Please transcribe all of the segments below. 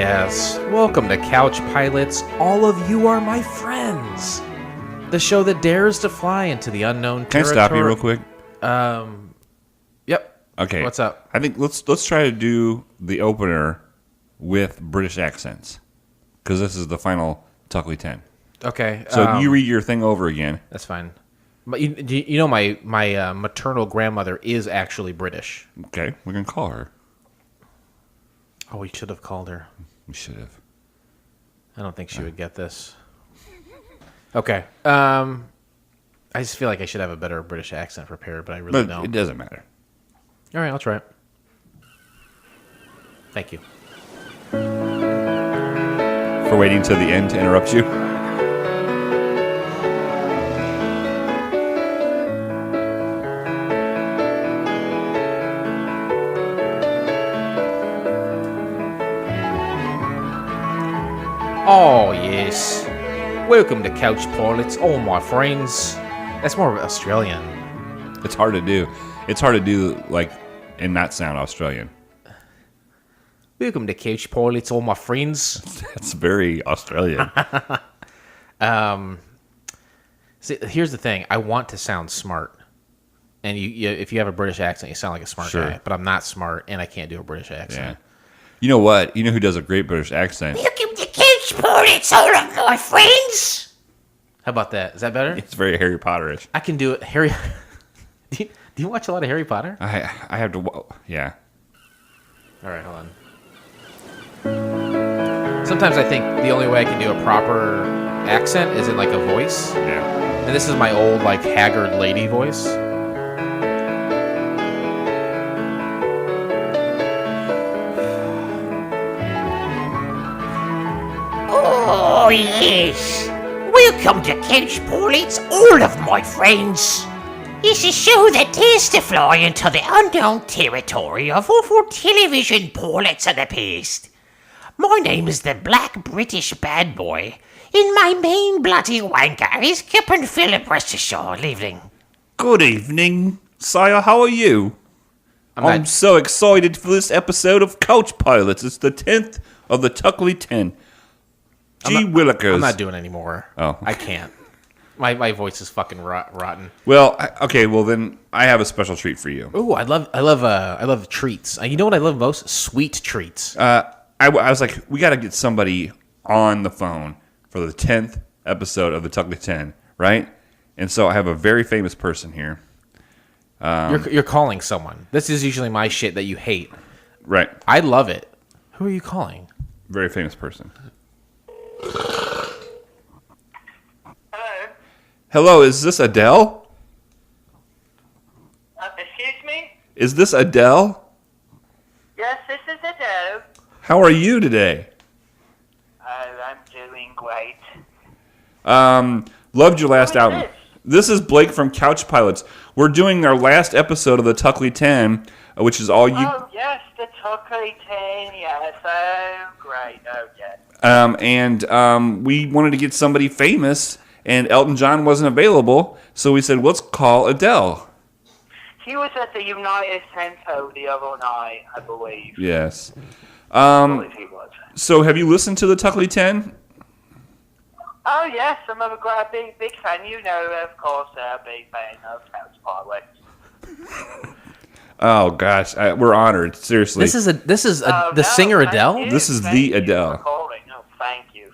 yes. Welcome to Couch Pilots. All of you are my friends. The show that dares to fly into the unknown Can I territory. stop you real quick? Yep. Okay. What's up? I think let's try to do the opener with British accents, because this is the final Tuckley 10. Okay. So you read your thing over again. That's fine. But you know my maternal grandmother is actually British. Okay, we can call her. Oh, we should have called her. We should have. I don't think she would get this. Okay. I just feel like I should have a better British accent prepared, but I really But don't. it doesn't matter. All right, I'll try it. Thank you. For waiting till the end to interrupt you. Oh, yes. Welcome to Couch Pilots, all my friends. That's more Australian. It's hard to do. It's hard to do like and not sound Australian. Welcome to Couch Pilots, all my friends. That's very Australian. See, here's the thing. I want to sound smart. And if you have a British accent, you sound like a smart Sure. guy. But I'm not smart, and I can't do a British Yeah. accent. You know what? You know who does a great British accent? Welcome to Couch Pilots, all of my friends. How about that? Is that better? It's very Harry Potterish. I can do it. Harry. Do you watch a lot of Harry Potter? I have to. Yeah. All right, hold on. Sometimes I think the only way I can do a proper accent is in like a voice. Yeah. And this is my old, like, haggard lady voice. Oh, yes. Welcome to Couch Pilots, all of my friends. It's a show that dares to fly into the unknown territory of awful television pilots of the past. My name is the Black British Bad Boy, and my main bloody wanker is Captain Philip Worcestershire living. Good evening, sire. How are you? I'm so excited for this episode of Couch Pilots. It's the 10th of the Tuckley 10. Gee willikers. I'm not doing any more. Oh. I can't. My voice is fucking rotten. Well, okay. Well, then I have a special treat for you. Ooh, I love treats. You know what I love most? Sweet treats. I was like, we got to get somebody on the phone for the 10th episode of the Tuckley 10, right? And so I have a very famous person here. You're calling someone. This is usually my shit that you hate. Right. I love it. Who are you calling? Very famous person. Hello? Hello, is this Adele? Excuse me? Is this Adele? Yes, this is Adele. How are you today? I'm doing great. Loved your last Who is album. this? This is Blake from Couch Pilots. We're doing our last episode of the Tuckley 10, which is all you. Oh, yes, the Tuckley 10, yes. Oh, great. Oh, yes. We wanted to get somebody famous, and Elton John wasn't available, so we said, let's call Adele. He was at the United Centre the other night, I believe. Yes. I believe he was. So have you listened to the Tuckley 10? Oh, yes, I'm a big fan. You know, of course, a big fan of Couch Pilots. Oh gosh, we're honored. Seriously, This is the no, singer thank Adele. you. This is Thank the you Adele. for calling. No, thank you.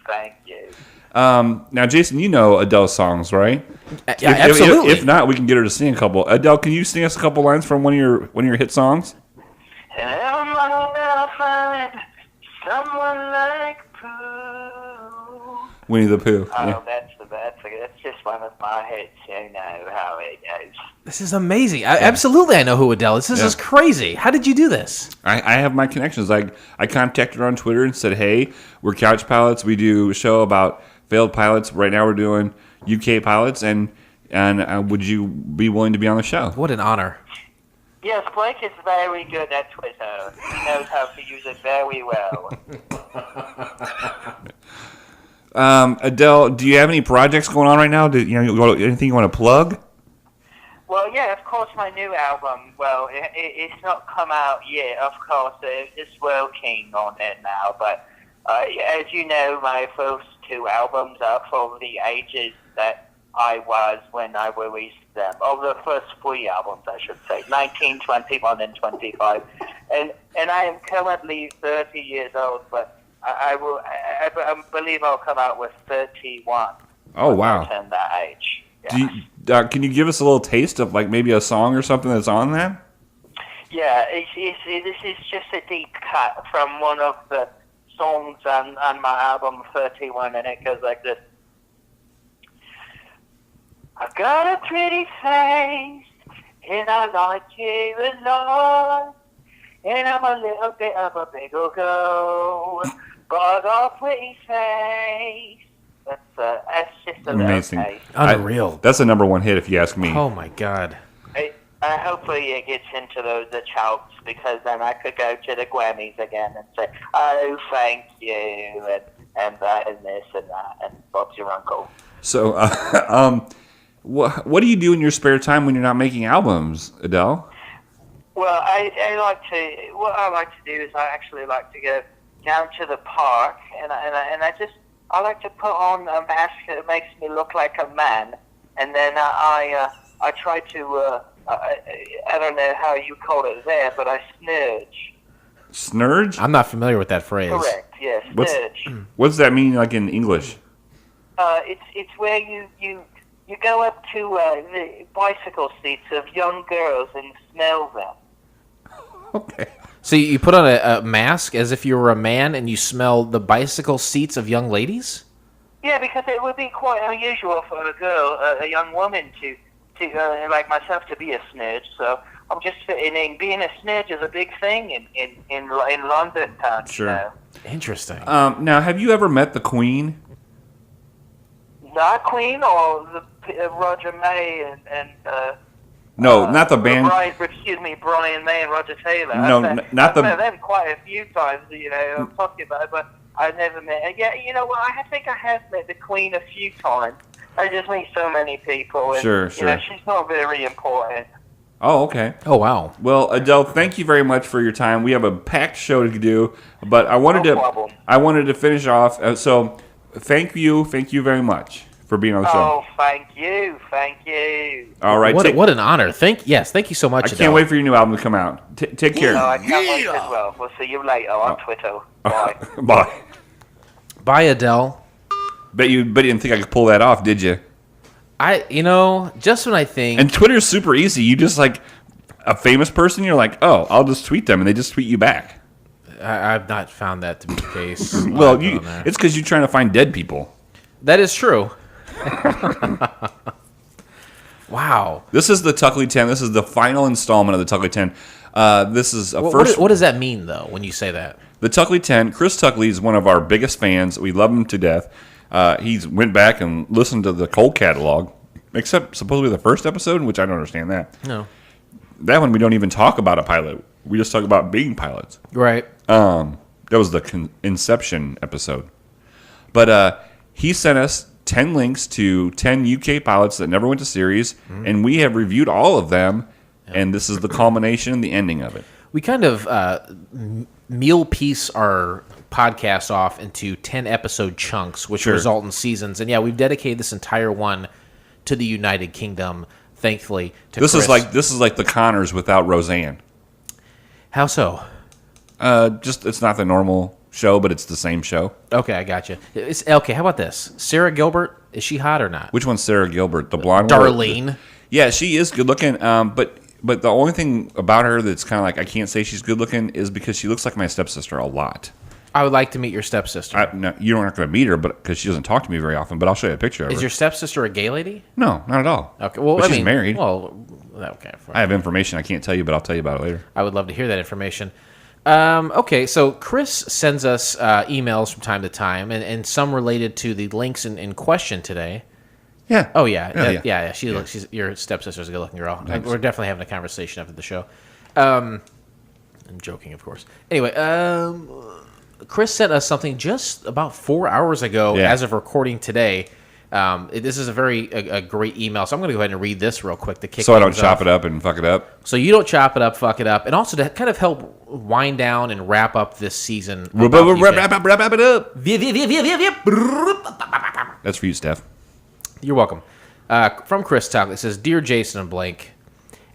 Now Jason, you know Adele songs, right? Yeah, absolutely. If not, we can get her to sing a couple. Adele, can you sing us a couple lines from one of your hit songs? And I'm gonna find someone like Pooh. Winnie the Pooh. Oh, Yeah. that's just one of my hits. You know how it goes. This is amazing. Absolutely, I know who Adele is. This is crazy. How did you do this? I have my connections. I contacted her on Twitter and said, hey, we're Couch Pilots. We do a show about failed pilots. Right now we're doing UK pilots, and would you be willing to be on the show? What an honor. Yes, Blake is very good at Twitter. He knows how to use it very well. Adele, do you have any projects going on right now? Anything you want to plug? Well, yeah, of course, my new album. Well, it's not come out yet. Of course, they're just working on it now. But As you know, my first two albums are from the ages that I was when I released them. Of the first three albums, I should say, 19, 21, and 25. And I am currently 30 years old, but I believe I'll come out with 31. Oh, when wow. I turn that age. Do you, can you give us a little taste of like maybe a song or something that's on that? Yeah, this is just a deep cut from one of the songs on my album 31, and it goes like this. I've got a pretty face, and I like you a lot, and I'm a little bit of a bigger girl, but I got a pretty face. That's just a Amazing. little taste. Unreal. That's a #1 hit if you ask me. Oh my god. Hopefully it gets into the charts, because then I could go to the Grammys again and say, oh, thank you, and that and this and that, and Bob's your uncle. So, what do you do in your spare time when you're not making albums, Adele? Well, what I like to do is I actually like to go down to the park, and I like to put on a mask that makes me look like a man, and then I try to, I don't know how you call it there, but I snurge. Snurge? I'm not familiar with that phrase. Correct, yes, snurge. What does that mean, like in English? It's where you go up to the bicycle seats of young girls and smell them. Okay. So you put on a mask as if you were a man and you smell the bicycle seats of young ladies? Yeah, because it would be quite unusual for a girl, a young woman, to like myself, to be a snurge. So I'm just fitting in. Being a snurge is a big thing in London town. Sure. You know? Interesting. Now, have you ever met the Queen? Not Queen or the Roger May and No, not the band. Brian May and Roger Taylor. No, not the. I've met them quite a few times. You know, I'm talking about it, but I've never met. Yeah, you know what? I think I have met the Queen a few times. I just meet so many people. And, Sure. You know, she's not very important. Oh, okay. Oh wow. Well, Adele, thank you very much for your time. We have a packed show to do, but I wanted No problem. to finish off. So, thank you very much for being on the show. Oh, thank you. All right. What an honor. Thank you so much. I can't wait for your new album to come out. Take care. No, I can't wait as well. We'll see you later on Twitter. Bye. Bye. Bye, Adele. Bet you didn't think I could pull that off, did you? Just when I think. And Twitter's super easy. You just like a famous person, you're like, oh, I'll just tweet them, and they just tweet you back. I've not found that to be the case. Well, it's because you're trying to find dead people. That is true. Wow. This is the Tuckley 10. This is the final installment of the Tuckley 10. This is a first. What does that mean, though, when you say that? The Tuckley 10. Chris Tuckley is one of our biggest fans. We love him to death. He's went back and listened to the Cold catalog, except supposedly the first episode, which I don't understand that. No. That one we don't even talk about a pilot. We just talk about being pilots. Right. That was the Inception episode. But he sent us 10 links to 10 UK pilots that never went to series, and we have reviewed all of them, and this is the culmination, the ending of it. We kind of meal piece our podcast off into 10-episode chunks, which Sure. result in seasons. And yeah, we've dedicated this entire one to the United Kingdom, thankfully, to This Chris. is like the Connors without Roseanne. How so? Just it's not the normal show, but it's the same show. Okay, I got you. Okay, how about this? Sarah Gilbert, is she hot or not? Which one's Sarah Gilbert? The blonde one? Darlene. Yeah, she is good looking. But the only thing about her that's kind of like I can't say she's good looking is because she looks like my stepsister a lot. I would like to meet your stepsister. No, you don't have to meet her, but because she doesn't talk to me very often. But I'll show you a picture of her. Is your stepsister a gay lady? No, not at all. Okay, well, But she's married. Well, okay. Fine. I have information I can't tell you, but I'll tell you about it later. I would love to hear that information. Okay, so Chris sends us emails from time to time, and some related to the links in question today. Yeah. Oh yeah, Yeah. yeah. She's your stepsister's a good-looking girl. We're definitely having a conversation after the show. I'm joking, of course. Anyway, Chris sent us something just about 4 hours ago, Yeah. as of recording today. This is a great email, so I'm going to go ahead and read this real quick to kick. So I don't things chop off. it up and fuck it up. So you don't chop it up, fuck it up, and also to kind of help wind down and wrap up this season. Wrap it up. That's for you, Steph. You're welcome. From Chris Tuckley, it says, Dear Jason and Blake,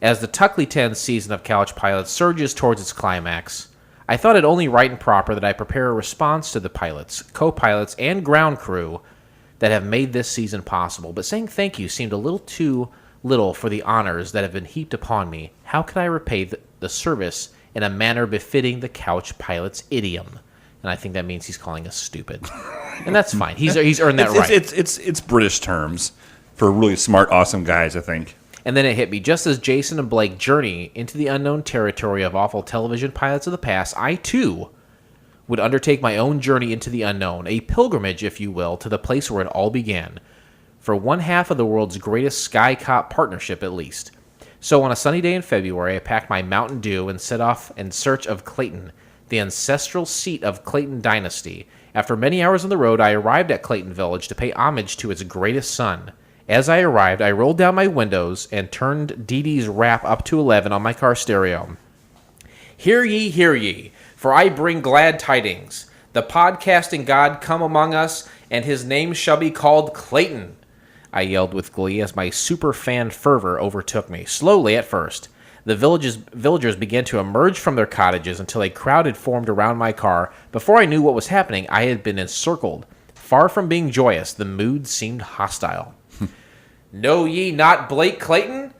as the Tuckley 10 season of Couch Pilots surges towards its climax, I thought it only right and proper that I prepare a response to the pilots, co-pilots, and ground crew that have made this season possible. But saying thank you seemed a little too little for the honors that have been heaped upon me. How can I repay the service in a manner befitting the Couch Pilots idiom? And I think that means he's calling us stupid. And that's fine. He's earned that right. It's British terms for really smart, awesome guys, I think. And then it hit me. Just as Jason and Blake journey into the unknown territory of awful television pilots of the past, I too would undertake my own journey into the unknown, a pilgrimage, if you will, to the place where it all began. For one half of the world's greatest Sky Cop partnership, at least. So on a sunny day in February, I packed my Mountain Dew and set off in search of Clayton, the ancestral seat of Clayton Dynasty. After many hours on the road, I arrived at Clayton Village to pay homage to its greatest son. As I arrived, I rolled down my windows and turned Dee Dee's rap up to 11 on my car stereo. Hear ye, for I bring glad tidings. The podcasting god come among us, and his name shall be called Clayton. I yelled with glee as my super fan fervor overtook me, slowly at first. The villagers began to emerge from their cottages until a crowd had formed around my car. Before I knew what was happening, I had been encircled. Far from being joyous, the mood seemed hostile. Know ye not Blake Clayton?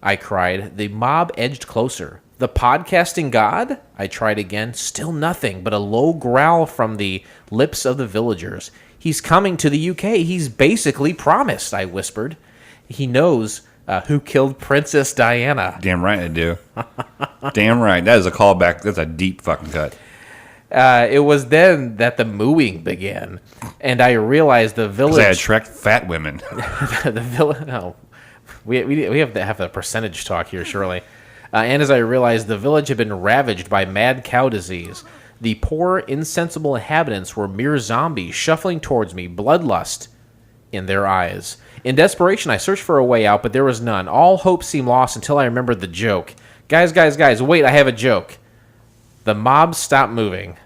I cried. The mob edged closer. The podcasting god? I tried again. Still nothing but a low growl from the lips of the villagers. He's coming to the UK. He's basically promised, I whispered. He knows who killed Princess Diana. Damn right I do. Damn right. That is a callback. That's a deep fucking cut. It was then that the mooing began, and I realized the village... Because I attract fat women. the village... No. We have to have a percentage talk here, surely. And as I realized, the village had been ravaged by mad cow disease. The poor, insensible inhabitants were mere zombies shuffling towards me, bloodlust in their eyes. In desperation, I searched for a way out, but there was none. All hope seemed lost until I remembered the joke. Guys, wait, I have a joke. The mob stopped moving.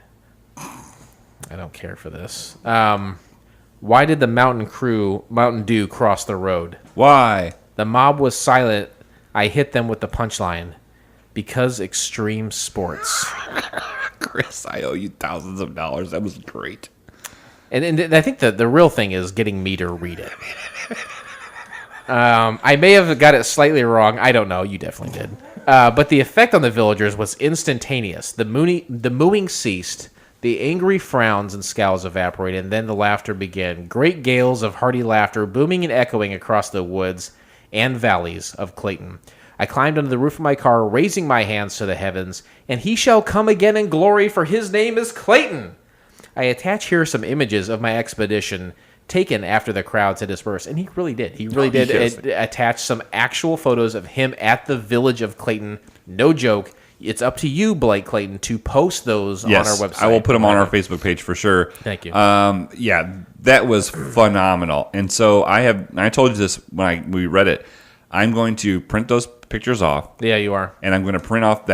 I don't care for this. Why did the Mountain Dew cross the road? Why? The mob was silent. I hit them with the punchline. Because extreme sports. Chris, I owe you thousands of dollars. That was great. And I think the real thing is getting me to read it. I may have got it slightly wrong. I don't know. You definitely did. But the effect on the villagers was instantaneous. The mooing ceased. The angry frowns and scowls evaporated, and then the laughter began. Great gales of hearty laughter booming and echoing across the woods and valleys of Clayton. I climbed under the roof of my car, raising my hands to the heavens, and he shall come again in glory, for his name is Clayton. I attach here some images of my expedition taken after the crowds had dispersed, and he really did. He really did attach some actual photos of him at the village of Clayton. No joke. It's up to you, Blake Clayton, to post those on our website. I will put them on our Facebook page for sure. Thank you. Yeah, that was phenomenal. And so I told you this when we read it. I'm going to print those pictures off. Yeah, you are. And I'm going to print off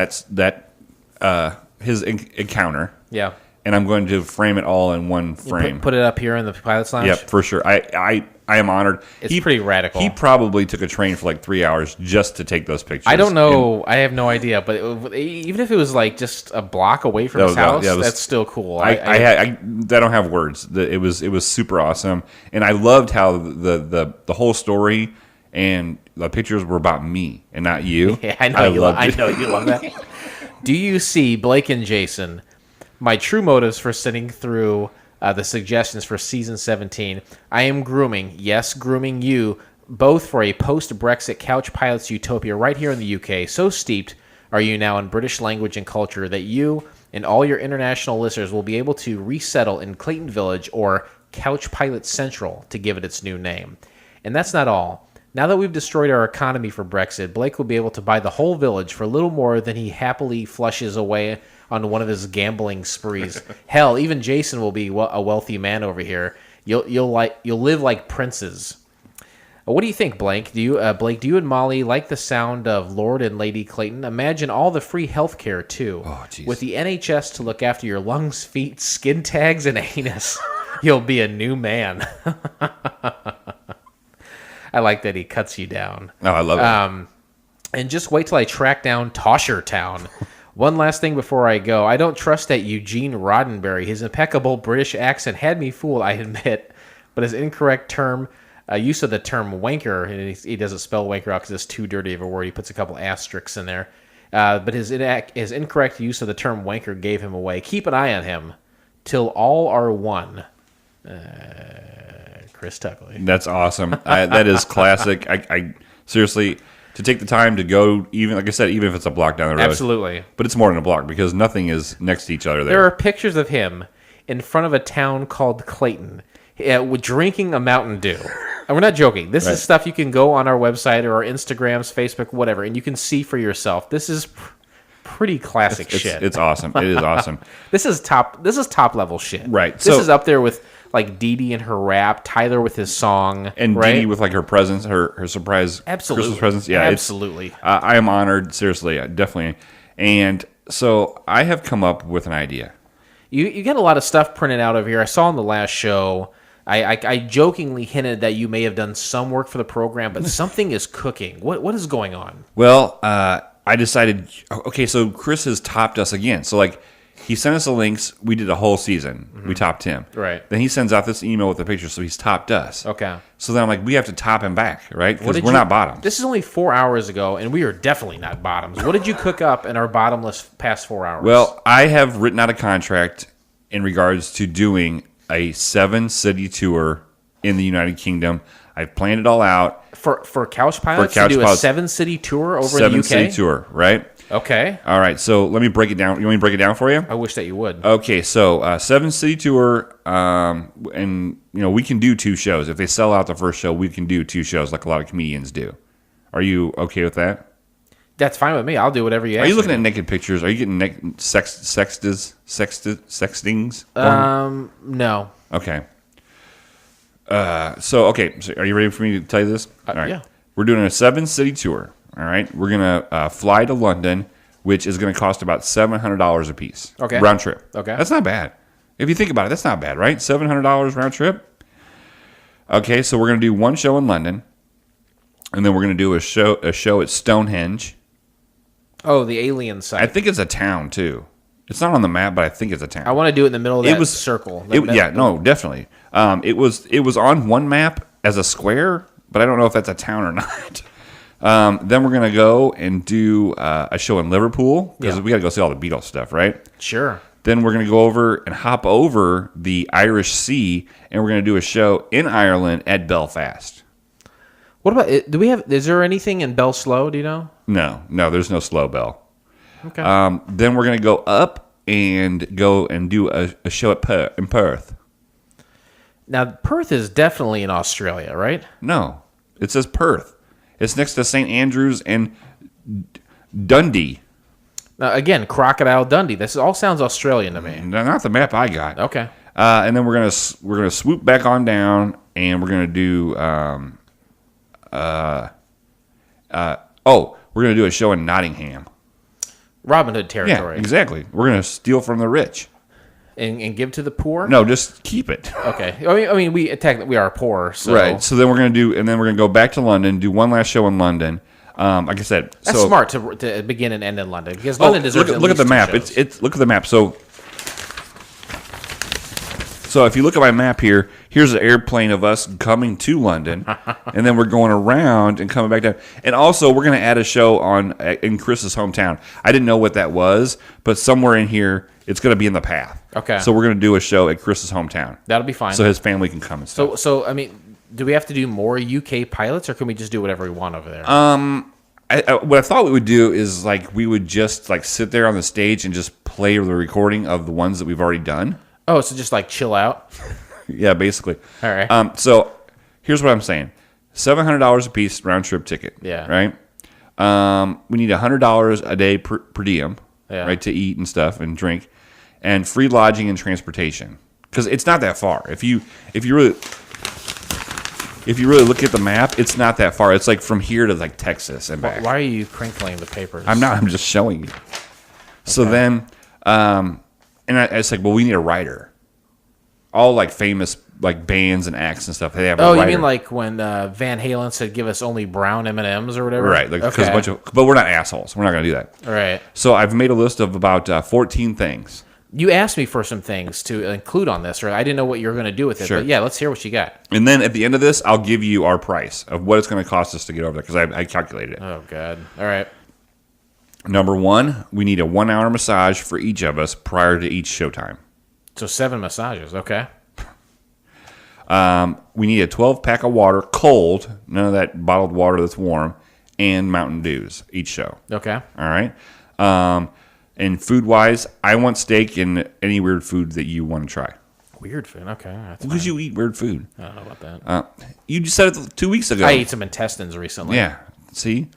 his encounter. Yeah. And I'm going to frame it all in one frame. Put it up here in the Pilot's Lounge? Yep, for sure. I am honored. It's pretty radical. He probably took a train for like 3 hours just to take those pictures. I don't know. I have no idea. But even if it was like just a block away from his house, that's still cool. I don't have words. It was super awesome. And I loved how the whole story and the pictures were about me and not you. Yeah, I know you love that. Do you see, Blake and Jason, my true motives for sitting through the suggestions for Season 17? I am grooming you, both for a post-Brexit Couch Pilots utopia right here in the UK. So steeped are you now in British language and culture that you and all your international listeners will be able to resettle in Clayton Village, or Couch Pilot Central, to give it its new name. And that's not all. Now that we've destroyed our economy for Brexit, Blake will be able to buy the whole village for little more than he happily flushes away on one of his gambling sprees. Hell, even Jason will be a wealthy man over here. You'll live like princes. What do you think, Blake? Do you and Molly like the sound of Lord and Lady Clayton? Imagine all the free health care too. Oh, jeez. With the NHS to look after your lungs, feet, skin tags, and anus, you'll be a new man. I like that he cuts you down. Oh, I love it. And just wait till I track down Tosher Town. One last thing before I go. I don't trust that Eugene Roddenberry. His impeccable British accent had me fooled, I admit. But his incorrect use of the term wanker, and he doesn't spell wanker out because it's too dirty of a word. He puts a couple asterisks in there. But his incorrect use of the term wanker gave him away. Keep an eye on him till all are one. Chris Tuckley. That's awesome. That is classic. I seriously, to take the time to go, even like I said, even if it's a block down the road. Absolutely. But it's more than a block because nothing is next to each other there. There are pictures of him in front of a town called Clayton with drinking a Mountain Dew. And we're not joking. This is stuff you can go on our website or our Instagrams, Facebook, whatever, and you can see for yourself. This is pretty classic shit. It's awesome. It is awesome. This is top level shit. Right. This So- is up there with like Dee Dee and her rap, Tyler with his song, And right? Dee Dee with like her presents, her surprise Absolutely. Christmas presents. Yeah, Absolutely. I am honored, seriously, definitely. And so I have come up with an idea. You get a lot of stuff printed out of here. I saw on the last show. I jokingly hinted that you may have done some work for the program, but something is cooking. What is going on? Well, I decided, okay, so Chris has topped us again. So like he sent us the links. We did a whole season. We topped him. Right. Then he sends out this email with the picture, so he's topped us. Okay. So then I'm like, we have to top him back, right? What Because did we're you- not bottoms. This is only 4 hours ago, and we are definitely not bottoms. What did you cook up in our bottomless past 4 hours? Well, I have written out a contract in regards to doing a 7-city tour in the United Kingdom. I've planned it all out. for Couch Pilots Couch to do Pilots. a 7-city tour over in the UK? 7-city tour, right? Okay. All right, so let me break it down. You want me to break it down for you? I wish that you would. Okay, so 7-city tour, and we can do 2 shows. If they sell out the first show, we can do 2 shows like a lot of comedians do. Are you okay with that? That's fine with me. I'll do whatever you ask Are you looking me. at naked pictures? Are you getting sextings? No. Okay. So are you ready for me to tell you this? All right. yeah. We're doing a 7-city tour. All right. We're going to fly to London, which is going to cost about $700 a piece. Okay. Round trip. Okay. That's not bad. If you think about it, that's not bad, right? $700 round trip. Okay. So we're going to do 1 show in London, and then we're going to do a show at Stonehenge. Oh, the alien site. I think it's a town too. It's not on the map, but I think it's a town. I want to do it in the middle of that circle. Definitely. It was on one map as a square, but I don't know if that's a town or not. Then we're gonna go and do a show in Liverpool because Yeah. we gotta go see all the Beatles stuff, right? Sure. Then we're gonna go over and hop over the Irish Sea, and we're gonna do a show in Ireland at Belfast. What about it? Is there anything in Bellslow? Do you know? No, there's no slow bell. Okay. Then we're gonna go up and do a show in Perth. Now, Perth is definitely in Australia, right? No, it says Perth. It's next to St. Andrews and Dundee. Now, again, Crocodile Dundee. This all sounds Australian to me. Not the map I got. Okay. And then we're gonna swoop back on down, and we're gonna do we're gonna do a show in Nottingham. Robin Hood Yeah, territory. exactly. We're gonna steal from the rich. And give to the poor? No, just keep it. Okay. I mean, we are poor, so Right. So then we're gonna go back to London, do one last show in London. Like I said, that's so, smart to begin and end in London because Oh, London deserves look at the least map. 2 shows. It's look at the map. So if you look at my map here, here's an airplane of us coming to London, and then we're going around and coming back down. And also, we're going to add a show in Chris's hometown. I didn't know what that was, but somewhere in here, it's going to be in the path. Okay. So we're going to do a show at Chris's hometown. That'll be fine. So his family can come and stuff. So I mean, do we have to do more UK pilots, or can we just do whatever we want over there? What I thought we would do is we would just sit there on the stage and just play the recording of the ones that we've already done. Oh, so just chill out. Yeah, basically. All right. So here's what I'm saying: $700 a piece round trip ticket. Yeah. Right. We need $100 a day per diem. Yeah. Right, to eat and stuff and drink, and free lodging and transportation. because it's not that far. If you really look at the map, it's not that far. It's like from here to like Texas and back. Why are you crinkling the papers? I'm not. I'm just showing you. So then, and it's like, well, we need a writer. All like famous like bands and acts and stuff. They have. Oh, a writer. you mean like when Van Halen said, "Give us only brown M&Ms" or whatever? Right? Like, 'cause okay. a bunch of, but we're not assholes. We're not going to do that. All right. So I've made a list of about 14 things. You asked me for some things to include on this, right? I didn't know what you were going to do with it. Sure. But yeah, let's hear what you got. And then at the end of this, I'll give you our price of what it's going to cost us to get over there because I calculated it. Oh, God. All right. Number one, we need a 1 hour massage for each of us prior to each showtime. So 7 massages. Okay. We need a 12 pack of water, cold, none of that bottled water that's warm, and Mountain Dews each show. Okay. All right. And food wise, I want steak and any weird food that you want to try. Weird food. Okay. That's Because fine. you eat weird food. I don't know about that. You just said it 2 weeks ago. I ate some intestines recently. Yeah. See?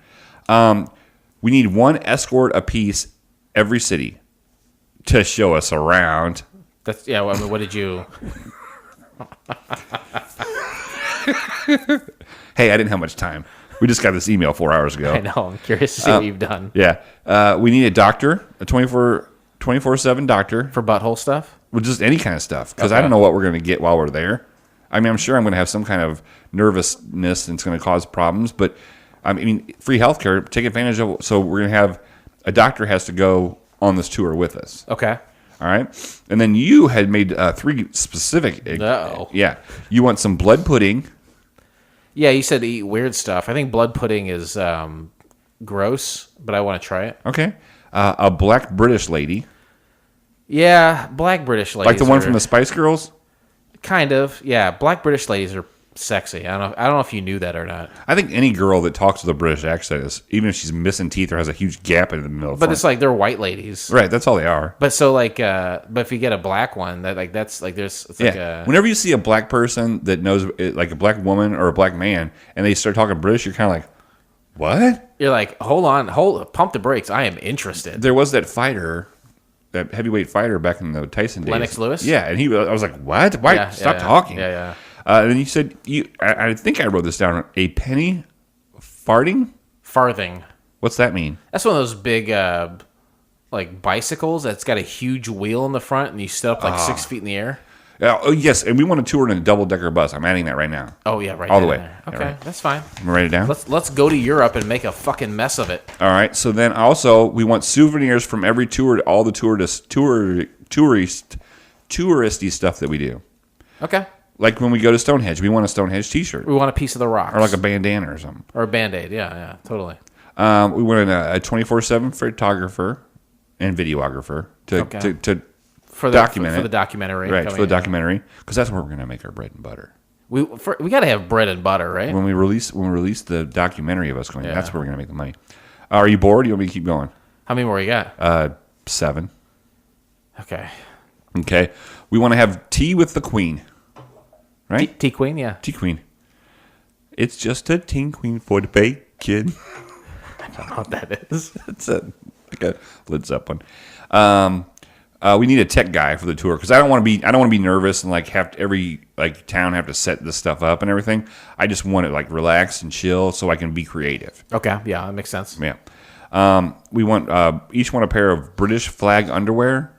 We need one escort apiece every city to show us around. That's yeah. Well, I mean, what did you? Hey, I didn't have much time. We just got this email 4 hours ago. I know. I'm curious to see what you've done Yeah. We need a doctor, a 24/7 doctor, for butthole stuff. well, just any kind of stuff. Because I Okay. don't know what we're going to get while we're there. I mean, I'm sure I'm going to have some kind of nervousness and it's going to cause problems. But, I mean, free healthcare, take advantage of. So we're going to have a doctor has to go on this tour with us. Okay. All right. And then you had made 3 specific. Uh-oh. Yeah. You want some blood pudding. Yeah, you said eat weird stuff. I think blood pudding is gross, but I want to try it. Okay. A black British lady. Yeah, black British ladies. Like the one are- from the Spice Girls? Kind of. Yeah, black British ladies are sexy. I don't know if you knew that or not. I think any girl that talks with a British accent is, even if she's missing teeth or has a huge gap in the middle. But it's like they're white ladies. right, that's all they are. But so like, but if you get a black one, that's like there's it's like Yeah. a Whenever you see a black person that knows, like a black woman or a black man, and they start talking British, you're kind of like, what? you're like, hold on, pump the brakes. I am interested. There was that fighter, that heavyweight fighter back in the Tyson days. Lennox Lewis? Yeah, and I was like, what? Why? Yeah, Stop yeah, talking. Yeah, yeah. And then you said, I think I wrote this down, a penny farting? Farthing. What's that mean? That's one of those big like bicycles that's got a huge wheel in the front, and you sit up like 6 feet in the air. Oh, yes, and we want to tour in a double-decker bus. I'm adding that right now. Oh yeah, right. All the there, way. there. Yeah, Okay, right. that's fine. I'm going to write it down. Let's go to Europe and make a fucking mess of it. All right. So then also we want souvenirs from every tour, all the touristy stuff that we do. Okay. Like when we go to Stonehenge, we want a Stonehenge T-shirt We want a piece of the rocks. or like a bandana or something. or a Band-Aid. Yeah, yeah, totally. We want a 24/7 photographer and videographer to Okay. to document for it. the documentary. Right, coming for the in. documentary, because that's where we're going to make our bread and butter. We got to have bread and butter, right? When we release the documentary of us going, Yeah. that's where we're going to make the money. Are you bored? You want me to keep going? How many more you got? 7. Okay. Okay. We want to have tea with the queen. Right? Tea Queen, yeah. Tea queen. It's just a tea queen for the bacon. I don't know what that is. It's like a Led Zeppelin. We need a tech guy for the tour because I don't want to be nervous and like have every like town have to set this stuff up and everything. I just want to like relax and chill so I can be creative. Okay, yeah, that makes sense. Yeah. We want each one a pair of British flag underwear.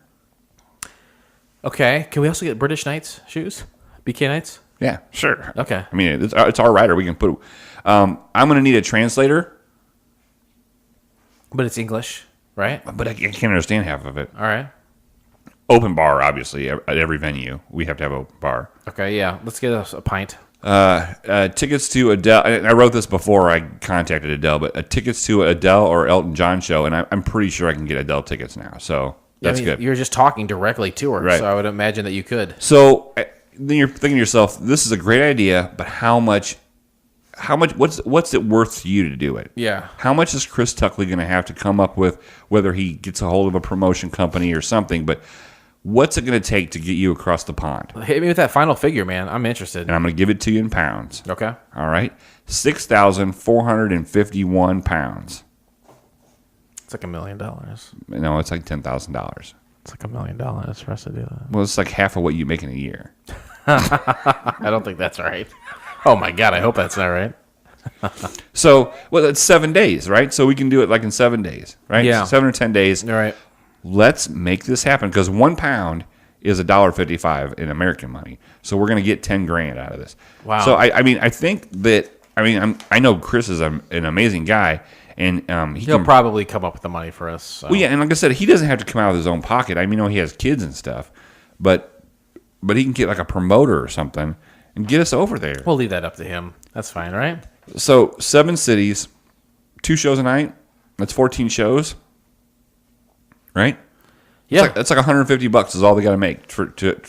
Okay, can we also get British Knights shoes? BK Knights? Yeah, sure. Okay. I mean, it's our rider. We can put. I'm going to need a translator, But it's English, right? but I can't understand half of it. All right. Open bar, obviously, at every venue. We have to have open bar. Okay, yeah. Let's get us a pint. Tickets to Adele. I wrote this before I contacted Adele, but tickets to Adele or Elton John show, and I'm pretty sure I can get Adele tickets now. So that's good. You're just talking directly to her, Right. so I would imagine that you could. So then you're thinking to yourself, this is a great idea, but how much? What's it worth to you to do it? Yeah. How much is Chris Tuckley going to have to come up with, whether he gets a hold of a promotion company or something? But what's it going to take to get you across the pond? Hit me with that final figure, man. I'm interested. And I'm going to give it to you in pounds. Okay. All right, 6,451 pounds. It's like $1 million. No, it's like $10,000. It's like $1 million for us to do that. Well, it's like half of what you make in a year. I don't think that's right. Oh my God, I hope that's not right. So, well, it's 7 days, right? So we can do it like in 7 days, right? Yeah. 7 or 10 days. All right. Let's make this happen because £1 is $1.55 in American money. So we're going to get 10 grand out of this. Wow. So I mean, I think that I know Chris is an amazing guy, and He'll probably come up with the money for us. So. Well, yeah, and like I said, he doesn't have to come out of his own pocket. I mean, he has kids and stuff, but he can get like a promoter or something and get us over there. We'll leave that up to him. That's fine, right? So 7 cities, 2 shows a night. That's 14 shows, right? Yeah. That's like $150 is all they got to make to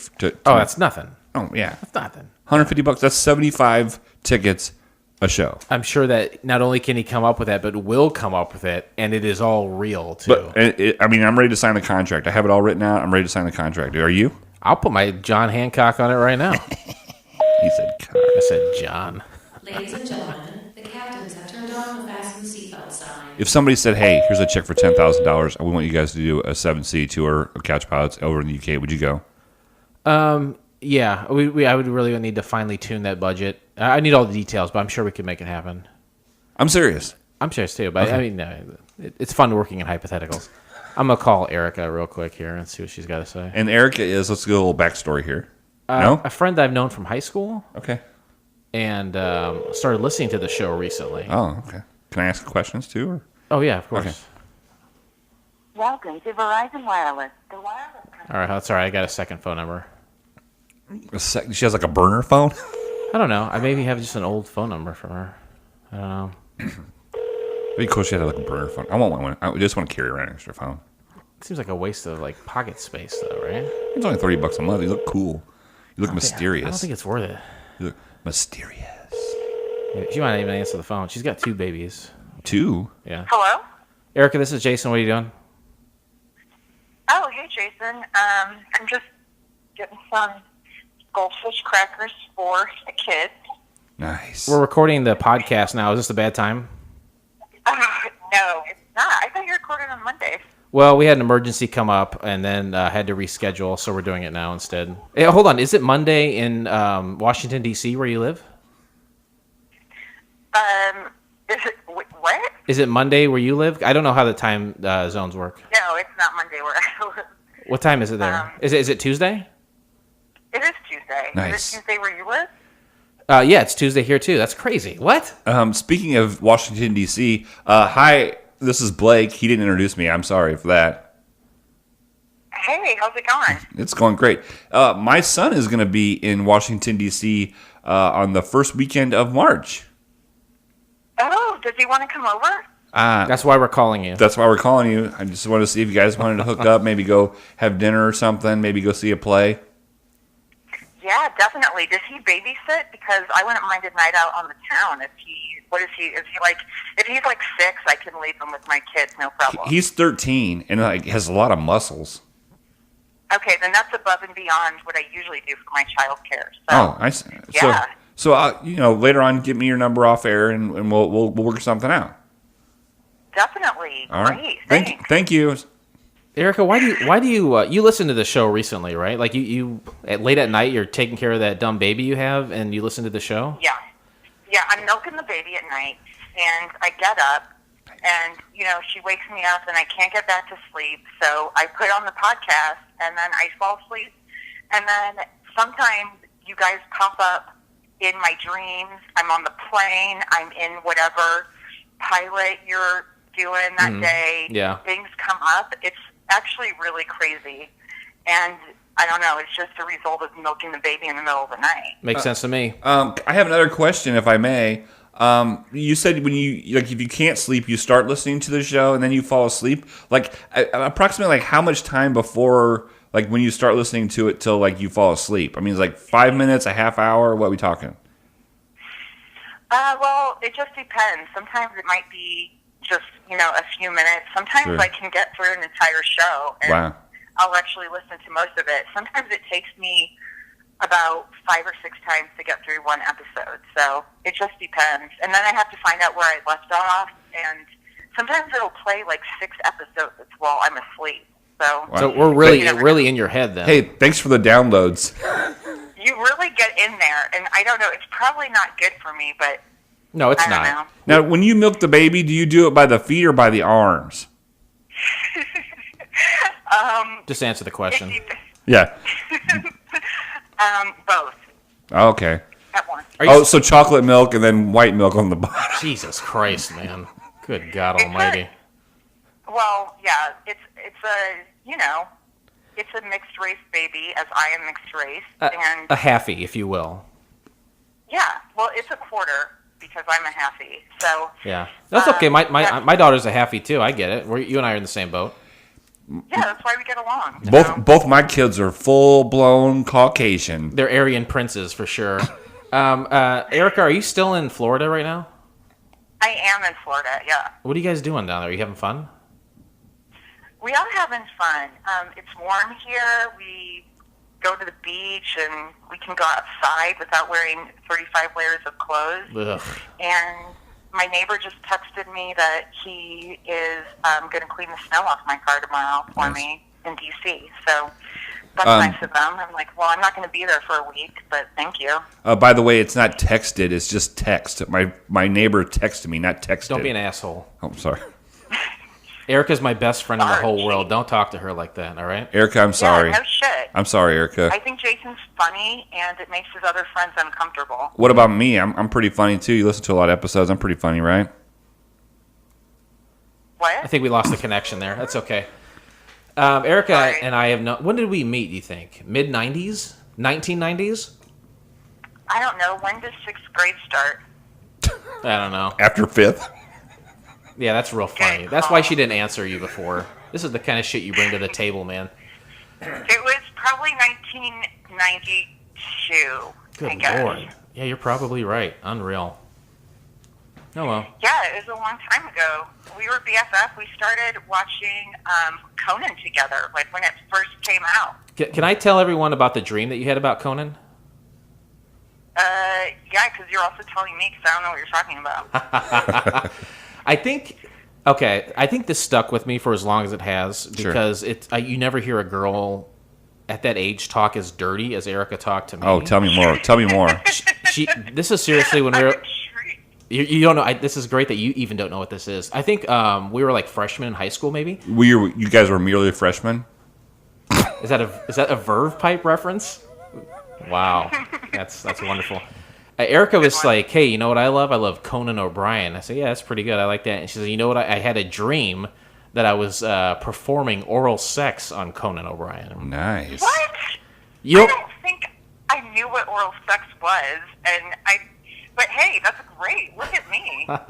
Oh, that's nothing. Oh yeah, That's nothing. $150. That's 75 tickets a show. I'm sure that not only can he come up with that, but will come up with it, and it is all real too. But I'm ready to sign the contract. I have it all written out. I'm ready to sign the contract. Are you? I'll put my John Hancock on it right now. He said, I said John. Ladies and gentlemen, the captains have turned on the fasten seatbelt sign. if somebody said, "Hey, here's a check for $10,000. We want you guys to do a 7C tour of Couch Pilots over in the UK," would you go? Yeah, I would really need to finely tune that budget. I need all the details, but I'm sure we can make it happen. I'm serious. I'm serious too, but I mean, it's fun working in hypotheticals. I'm gonna call Erica real quick here and see what she's got to say. And Erica is, let's go a little backstory here. No? A friend that I've known from high school, Okay. and started listening to the show recently. Oh, okay. Can I ask questions too? Or? Oh yeah, of course. Okay. Welcome to Verizon Wireless. The wireless company. All right, that's all right. I got a second phone number. She has like a burner phone? I don't know. I maybe have just an old phone number from her. I don't know. It'd be cool if she had like a burner phone. I want one. I just want to carry around an extra phone. It seems like a waste of like pocket space, though, right? It's only $30 a month. You look cool. You look mysterious. I don't think it's worth it. You look mysterious. She might not even answer the phone. She's got 2 babies. 2? Yeah. Hello? Erica, this is Jason. What are you doing? Oh, hey, Jason. I'm just getting some goldfish crackers for the kids. Nice. We're recording the podcast now. Is this a bad time? No, it's not. I thought you recorded on Monday. Well, we had an emergency come up and then had to reschedule, so we're doing it now instead. Hey, hold on. Is it Monday in Washington, D.C., where you live? Is it, what? Is it Monday where you live? I don't know how the time zones work. No, it's not Monday where I live. What time is it there? Is it Tuesday? It is Tuesday. Nice. Is it Tuesday where you live? Yeah, it's Tuesday here, too. That's crazy. What? Speaking of Washington, D.C., hi, this is Blake. He didn't introduce me. I'm sorry for that. Hey, how's it going? It's going great. My son is going to be in Washington, D.C. On the first weekend of March. Oh, does he want to come over? That's why we're calling you. That's why we're calling you. I just wanted to see if you guys wanted to hook up, maybe go have dinner or something, maybe go see a play. Yeah, definitely. Does he babysit? Because I wouldn't mind a night out on the town. If he's like 6, I can leave him with my kids, no problem. He's 13 and has a lot of muscles. Okay, then that's above and beyond what I usually do for my child care. So, Oh, I see. Yeah. So later on, give me your number off air and we'll work something out. definitely. All right. Great. Thank Thanks. Thank you. Erica, why do you you listen to the show recently, right? Like you late at night, you're taking care of that dumb baby you have, and you listen to the show. Yeah. Yeah, I'm milking the baby at night, and I get up, and, she wakes me up, and I can't get back to sleep, so I put on the podcast, and then I fall asleep, and then sometimes you guys pop up in my dreams. I'm on the plane. I'm in whatever pilot you're doing that day. Yeah. Things come up. It's actually really crazy, and I don't know. It's just a result of milking the baby in the middle of the night. Makes sense to me. I have another question, if I may. You said when if you can't sleep, you start listening to the show and then you fall asleep. Approximately how much time before when you start listening to it till you fall asleep? I mean, it's 5 minutes, a half hour. What are we talking? Well, it just depends. Sometimes it might be just a few minutes. Sometimes Sure. I can get through an entire show, and Wow. I'll actually listen to most of it. Sometimes it takes me about 5 or 6 times to get through one episode. So it just depends. And then I have to find out where I left off. And sometimes it'll play 6 episodes while I'm asleep. So, So we're really You never really in your head then. Hey, thanks for the downloads. you really get in there, and I don't know. It's probably not good for me, but No, it's I don't not. know. Now, when you milk the baby, do you do it by the feet or by the arms? Just answer the question. Yeah. Both Okay. at once. Are you Oh, so chocolate milk and then white milk on the bottom. Jesus Christ, man. Good God Almighty. Well, yeah, it's a mixed race baby, as I am mixed race, and A halfie, if you will. yeah, well, it's a quarter because I'm a halfie. So Yeah, that's okay. My daughter's a halfie too. I get it. You and I are in the same boat. yeah, that's why we get along. Both my kids are full blown Caucasian. They're Aryan princes for sure. Erica, are you still in Florida right now? I am in Florida. Yeah, What are you guys doing down there? Are you having fun? we are having fun. It's warm here. We go to the beach and we can go outside without wearing 35 layers of clothes. Ugh. And my neighbor just texted me that he is going to clean the snow off my car tomorrow for me in D.C. So that's nice of them. I'm like, well, I'm not going to be there for a week, but thank you. By the way, it's not texted. It's just text. My neighbor texted me, not texted. Don't be an asshole. Oh, I'm sorry. Erica's my best friend in the whole Sorry. world. Don't talk to her like that, all right? Erica, I'm sorry. Yeah, no shit. I'm sorry, Erica. I think Jason's funny, and it makes his other friends uncomfortable. What about me? I'm pretty funny too. You listen to a lot of episodes. I'm pretty funny, right? What? I think we lost the connection there. That's okay. Erica Sorry. and I have no. When did we meet? Do you think mid '90s, 1990s? I don't know. When does sixth grade start? I don't know. After fifth. Yeah, that's real funny. Good That's why call. she didn't answer you before. This is the kind of shit you bring to the table, man. It was probably 1992. I Good guess. lord. Yeah, you're probably right. Unreal. Oh well. Yeah, it was a long time ago. We were BFF. We started watching Conan together, like when it first came out. Can I tell everyone about the dream that you had about Conan? Yeah, because you're also telling me because I don't know what you're talking about. I think this stuck with me for as long as it has because you never hear a girl at that age talk as dirty as Erica talked to me. Oh, tell me more. Tell me more. This is seriously when we I'm were. intrigued. You don't know. This is great that you even don't know what this is. I think we were like freshmen in high school, maybe. You guys were merely freshmen. Is that a Verve Pipe reference? Wow, that's wonderful. Erica was like, "Hey, you know what I love? I love Conan O'Brien." I said, "Yeah, that's pretty good. I like that." And she said, "You know what? I had a dream that I was performing oral sex on Conan O'Brien." Nice. What? You I don't think I knew what oral sex was, but hey, that's great. Look at me. No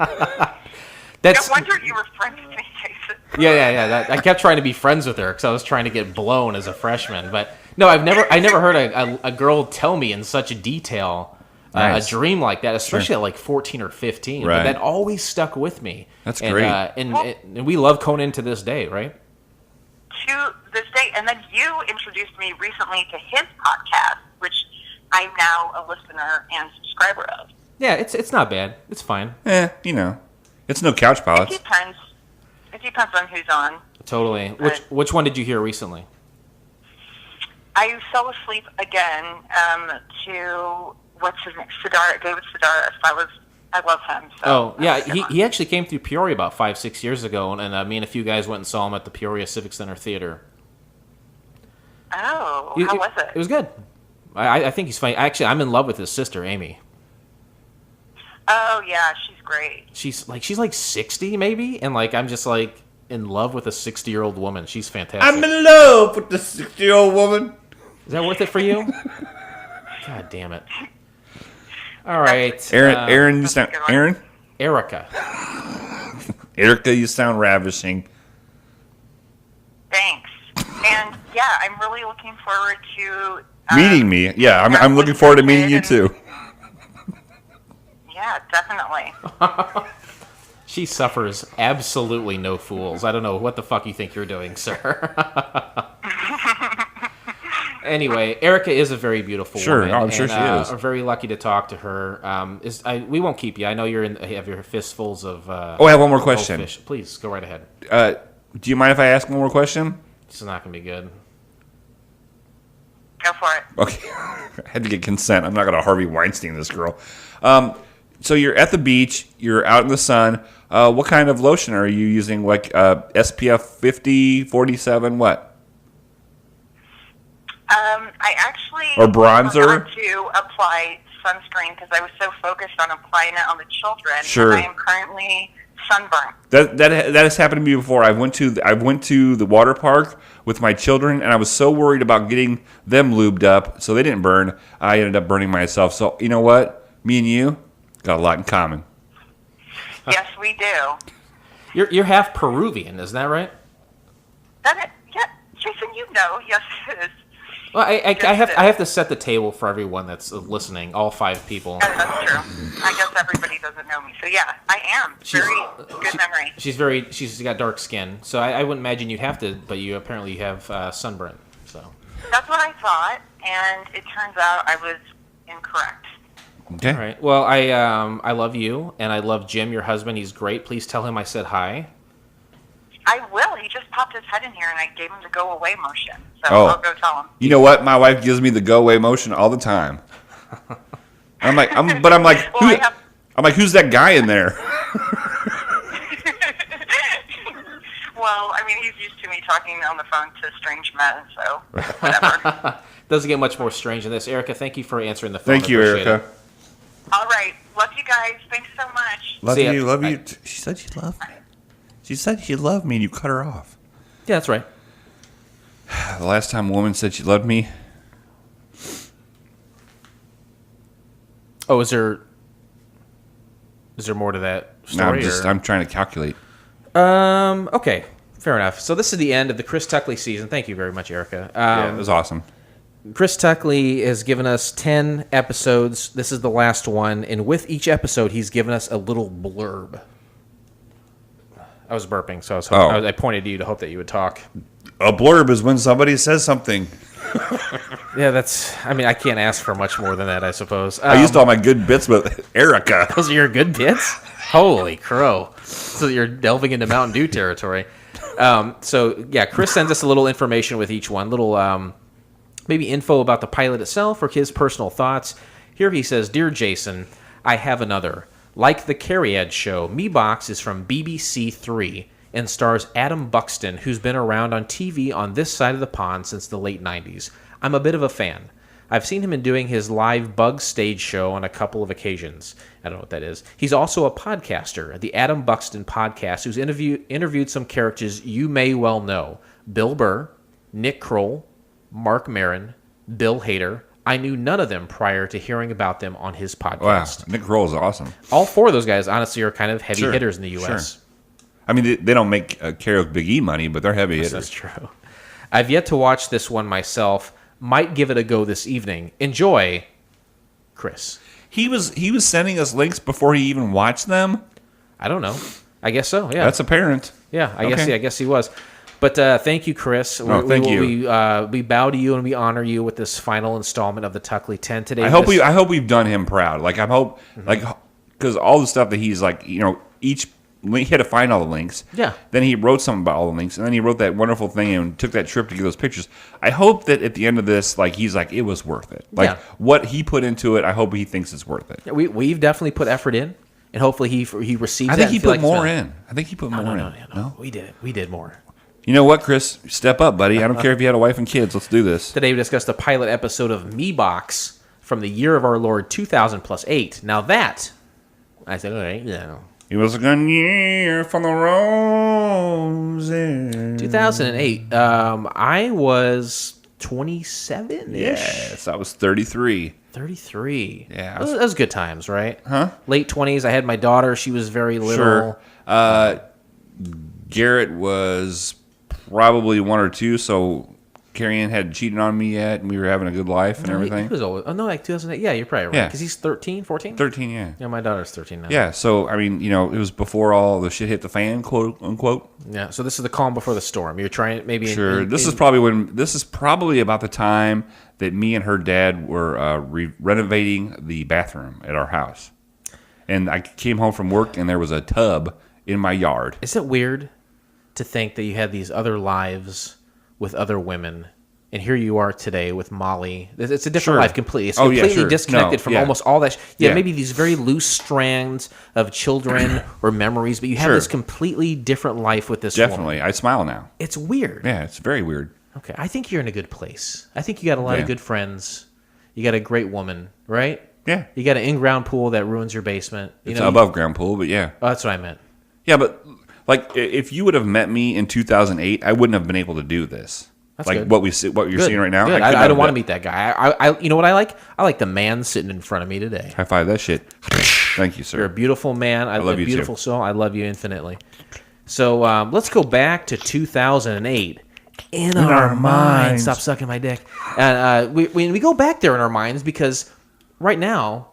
that's wonder you were friends with me, Jason. yeah. I kept trying to be friends with her because I was trying to get blown as a freshman. But no, I never heard a girl tell me in such detail. Nice. A dream like that, especially at like 14 or 15. Right. But that always stuck with me. That's and, great. And we love Conan to this day, right? To this day, and then you introduced me recently to his podcast, which I'm now a listener and subscriber of. Yeah, it's not bad. It's fine. It's no couch pilots. It depends on who's on. Totally. Right. Which one did you hear recently? I fell asleep again to what's his name, David Sedaris. I love him. So Oh, yeah. that was a good one. He actually came through Peoria about 5-6 years ago, and me and a few guys went and saw him at the Peoria Civic Center Theater. Oh, how was it? It was good. I think he's funny. Actually, I'm in love with his sister, Amy. Oh yeah, she's great. She's like 60 maybe, and like I'm just like in love with a 60-year-old woman. She's fantastic. I'm in love with the 60-year-old woman. Is that worth it for you? God damn it. All right. Aaron, you sound Erica. Erica, you sound ravishing. Thanks. And yeah, I'm really looking forward to Meeting me, yeah. I'm looking forward to meeting you too. Yeah, definitely. She suffers absolutely no fools. I don't know what the fuck you think you're doing, sir. Anyway, Erica is a very beautiful woman. I'm sure and, she is. We're very lucky to talk to her. We won't keep you. I know you have your fistfuls of. Oh, I have one more question. goldfish. Please go right ahead. Do you mind if I ask one more question? This is not going to be good. Go for it. Okay, I had to get consent. I'm not going to Harvey Weinstein this girl. So you're at the beach. You're out in the sun. What kind of lotion are you using? Like SPF 50, 47, what? I actually Or bronzer? forgot to apply sunscreen because I was so focused on applying it on the children. Sure. And I am currently sunburned. That has happened to me before. I went to the water park with my children, and I was so worried about getting them lubed up so they didn't burn. I ended up burning myself. So you know what? Me and you got a lot in common. Yes, we do. You're half Peruvian, isn't that right? Yeah, Jason, you know. Yes, it is. Well, I have to set the table for everyone that's listening, all 5 people. Yeah, that's true. I guess everybody doesn't know me. So, yeah, I am. Very good memory. She's got dark skin, so I wouldn't imagine you'd have to, but you apparently have sunburn. So That's what I thought, and it turns out I was incorrect. Okay. all right. Well, I love you, and I love Jim, your husband. He's great. Please tell him I said hi. I will. He just popped his head in here, and I gave him the go away motion. So Oh. I'll go tell him. You know what? My wife gives me the go away motion all the time. I'm like, Well, who's that guy in there? Well, I mean, he's used to me talking on the phone to strange men, so whatever. Doesn't get much more strange than this. Erica, thank you for answering the phone. Thank you, I appreciate Erica. it. All right. Love you guys. Thanks so much. Love See ya. you, love you. She said she loved me. She said she loved me, and you cut her off. Yeah, that's right. The last time a woman said she loved me, Oh, is there more to that story? I'm trying to calculate. Okay, fair enough. So this is the end of the Chris Tuckley season. Thank you very much, Erica. Yeah, it was awesome. Chris Tuckley has given us 10 episodes. This is the last one, and with each episode, he's given us a little blurb. I was burping, so I pointed to you to hope that you would talk. A blurb is when somebody says something. Yeah, I can't ask for much more than that, I suppose. I used all my good bits with Erica. Those are your good bits? Holy crow. So you're delving into Mountain Dew territory. Chris sends us a little information with each one, little maybe info about the pilot itself or his personal thoughts. Here he says, Dear Jason, I have another. Like the Carrie show, MeBox is from BBC 3 and stars Adam Buxton, who's been around on TV on this side of the pond since the late 90s. I'm a bit of a fan. I've seen him in doing his live Bug stage show on a couple of occasions. I don't know what that is. He's also a podcaster, the Adam Buxton Podcast, who's interviewed some characters you may well know. Bill Burr, Nick Kroll, Mark Maron, Bill Hader. I knew none of them prior to hearing about them on his podcast. Wow, Nick Kroll is awesome. All 4 of those guys, honestly, are kind of heavy Sure, hitters in the U.S. sure. I mean, they don't make karaoke Big E money, but they're heavy hitters. That's true. I've yet to watch this one myself. Might give it a go this evening. Enjoy, Chris. He was sending us links before he even watched them. I don't know. I guess so. Yeah. That's apparent. Yeah. I Okay. guess he was. But thank you, Chris. Thank you. We bow to you and we honor you with this final installment of the Tuckley 10 today. I hope we've done him proud. Like because all the stuff that he's like, each link, he had to find all the links. Yeah. Then he wrote something about all the links, and then he wrote that wonderful thing and took that trip to get those pictures. I hope that at the end of this, like he's like, it was worth it. Like Yeah. what he put into it, I hope he thinks it's worth it. We've definitely put effort in, and hopefully he receives. I think that he and feel put like more it's in. I think he put more in. No, we did more. You know what, Chris? Step up, buddy. I don't care if you had a wife and kids. Let's do this. Today we discussed the pilot episode of MeBox from the year of our Lord 2000 plus 8. Now that, I said, all right, yeah. It was a good year for the roses. 2008. I was 27-ish. Yes, I was 33. 33. Yeah. That was good times, right? Huh? Late 20s. I had my daughter. She was very little. Sure. Garrett was probably 1 or 2, so Carrie Ann hadn't cheated on me yet, and we were having a good life and everything. He was old. Oh, no, like 2008. Yeah, you're probably right. Yeah. Because he's 13, 14? 13, yeah. Yeah, my daughter's 13 now. Yeah, so, I mean, it was before all the shit hit the fan, quote unquote. Yeah, so this is the calm before the storm. You're trying maybe... Sure. This is probably about the time that me and her dad were renovating the bathroom at our house. And I came home from work, and there was a tub in my yard. Is it weird to think that you had these other lives with other women. And here you are today with Molly. It's a different Sure. life completely. It's Oh, yeah, completely sure. disconnected No, from yeah. almost all that. Yeah, Yeah. maybe these very loose strands of children or memories, but you have Sure. this completely different life with this woman. Definitely. I smile now. It's weird. Yeah, it's very weird. Okay, I think you're in a good place. I think you got a lot Yeah. of good friends. You got a great woman, right? Yeah. You got an in-ground pool that ruins your basement. You It's know, an above ground pool, but yeah. Oh, that's what I meant. Yeah, but like if you would have met me in 2008, I wouldn't have been able to do this. That's like good. what you're Good. seeing right now. Good. could not I have don't want to done- meet that guy. I you know what I like? I like the man sitting in front of me today. High five that shit. Thank you, sir. You're a beautiful man. I love you, too. beautiful soul. I love you infinitely. So let's go back to 2008. In our minds. Stop sucking my dick. And we go back there in our minds because right now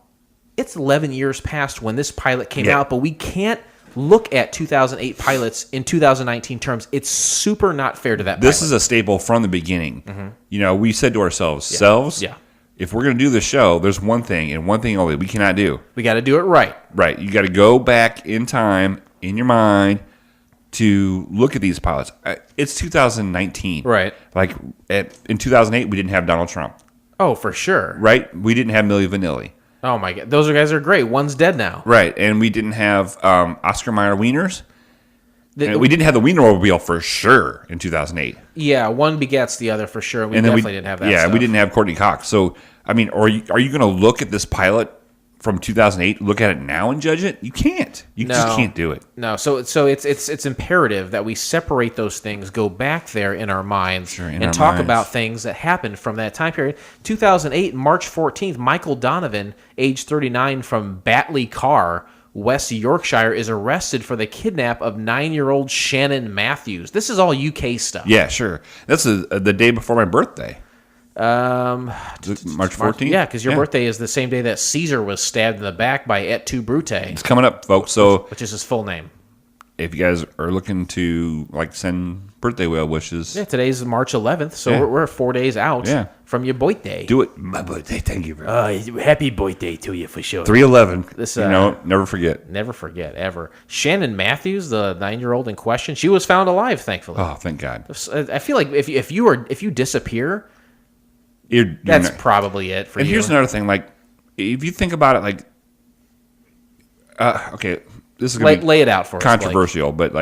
it's 11 years past when this pilot came Yeah. out, but we can't look at 2008 pilots in 2019 terms. It's super not fair to that This pilot. is a staple from the beginning. You know, we said to ourselves, Yeah. if we're going to do the show, there's one thing and one thing only we cannot do. We got to do it right. Right. You got to go back in time in your mind to look at these pilots. It's 2019. Right. Like in 2008, we didn't have Donald Trump. Oh, for sure. Right. We didn't have Milli Vanilli. Oh, my God. Those guys are great. One's dead now. Right. And we didn't have Oscar Mayer Wieners. The- And we didn't have the Wienermobile for sure in 2008. Yeah, one begets the other for sure. We And then definitely didn't have that Yeah, stuff. we didn't have Courtney Cox. So, I mean, are you going to look at this pilot from 2008, look at it now and judge it? You can't. You just No. can't do it. No, so it's imperative that we separate those things, go back there in our minds, Sure, in and our talk minds. about things that happened from that time period. 2008, March 14th, Michael Donovan, age 39, from Batley Carr, West Yorkshire, is arrested for the kidnap of 9-year-old Shannon Matthews. This is all UK stuff. Yeah, sure. That's the day before my birthday. March 14th? Yeah, because your birthday is the same day that Caesar was stabbed in the back by Et tu, Brute, It's coming up, folks. So which is his full name. if you guys are looking to send birthday well wishes, Yeah, today's March 11th, so Yeah. we're 4 days out Yeah. from your birthday. do it. My birthday. Thank you, bro. Happy birthday to you for sure. 311. This, never forget. Never forget, ever. Shannon Matthews, the 9-year-old in question, she was found alive, thankfully. Oh, thank God. I feel like if you disappear, You're that's not- probably it for And you. here's another thing. Like, if you think about it, okay, this is going to be lay it out for us, Blake. controversial, but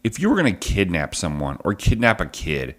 if you were going to kidnap someone or kidnap a kid,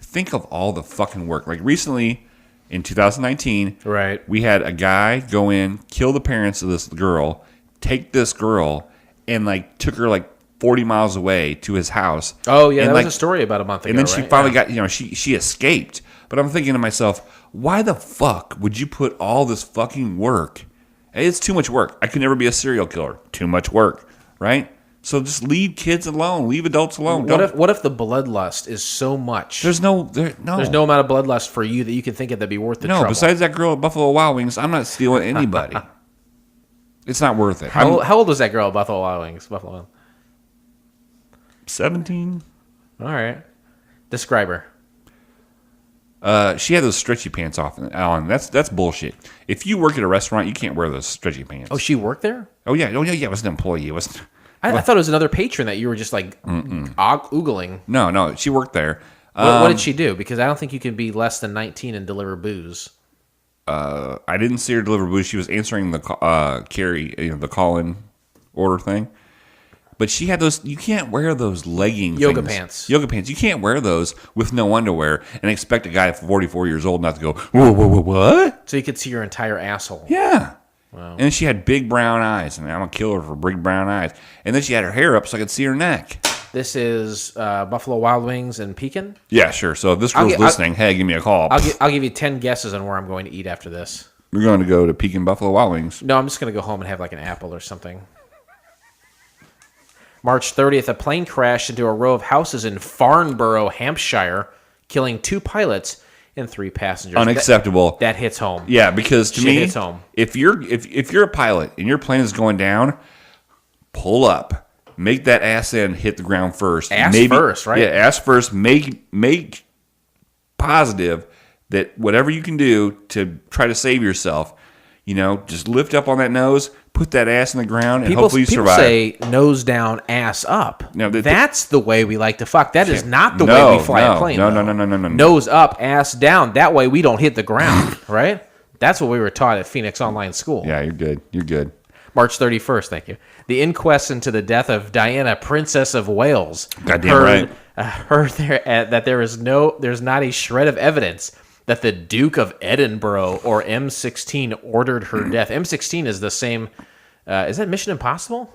think of all the fucking work. Like recently, in 2019, Right. we had a guy go in, kill the parents of this girl, take this girl, and took her 40 miles away to his house. Oh yeah, and, that was a story about a month ago. And then she right? finally Yeah. got, she escaped. But I'm thinking to myself, why the fuck would you put all this fucking work? It's too much work. I could never be a serial killer. Too much work, right? So just leave kids alone. Leave adults alone. What if the bloodlust is so much? There's no There's no amount of bloodlust for you that you can think of that'd be worth the no. trouble. Besides that girl at Buffalo Wild Wings, I'm not stealing anybody. It's not worth it. how I'm old was that girl at Buffalo Wild Wings? Buffalo Wild. 17. All right. Describe her. She had those stretchy pants on. That's bullshit. If you work at a restaurant, you can't wear those stretchy pants. Oh, she worked there? Oh yeah. It was an employee. It was. I thought it was another patron that you were just oogling. No. She worked there. What did she do? Because I don't think you can be less than 19 and deliver booze. I didn't see her deliver booze. She was answering the the call-in order thing. But she had those. You can't wear those legging Yoga things. pants. Yoga pants. You can't wear those with no underwear and expect a guy at 44 years old not to go, whoa, what? So you could see your entire asshole. Yeah. Wow. And she had big brown eyes, and I'm gonna kill her for big brown eyes. And then she had her hair up so I could see her neck. This is Buffalo Wild Wings in Pekin. Yeah, sure. So if this girl's listening, hey, give me a call. I'll give you 10 guesses on where I'm going to eat after this. We're going to go to Pekin Buffalo Wild Wings. No, I'm just going to go home and have an apple or something. March 30th, a plane crashed into a row of houses in Farnborough, Hampshire, killing 2 pilots and 3 passengers. Unacceptable. That hits home. Yeah, because to Shit me, hits home. if you're a pilot and your plane is going down, pull up, make that ass end hit the ground first. Ass first, right? Yeah, ass first. Make positive that whatever you can do to try to save yourself, just lift up on that nose, put that ass in the ground, and People hopefully you survive. say nose down, ass up. No, That's the way we like to fuck. That is not the No, way we fly no, a plane. no, though. no. Nose up, ass down. That way we don't hit the ground, right? That's what we were taught at Phoenix Online School. Yeah, you're good. You're good. March 31st, thank you. The inquest into the death of Diana, Princess of Wales. Goddamn right. Heard that there's not a shred of evidence that the Duke of Edinburgh or M16 ordered her death. M16 is the same. Is that Mission Impossible?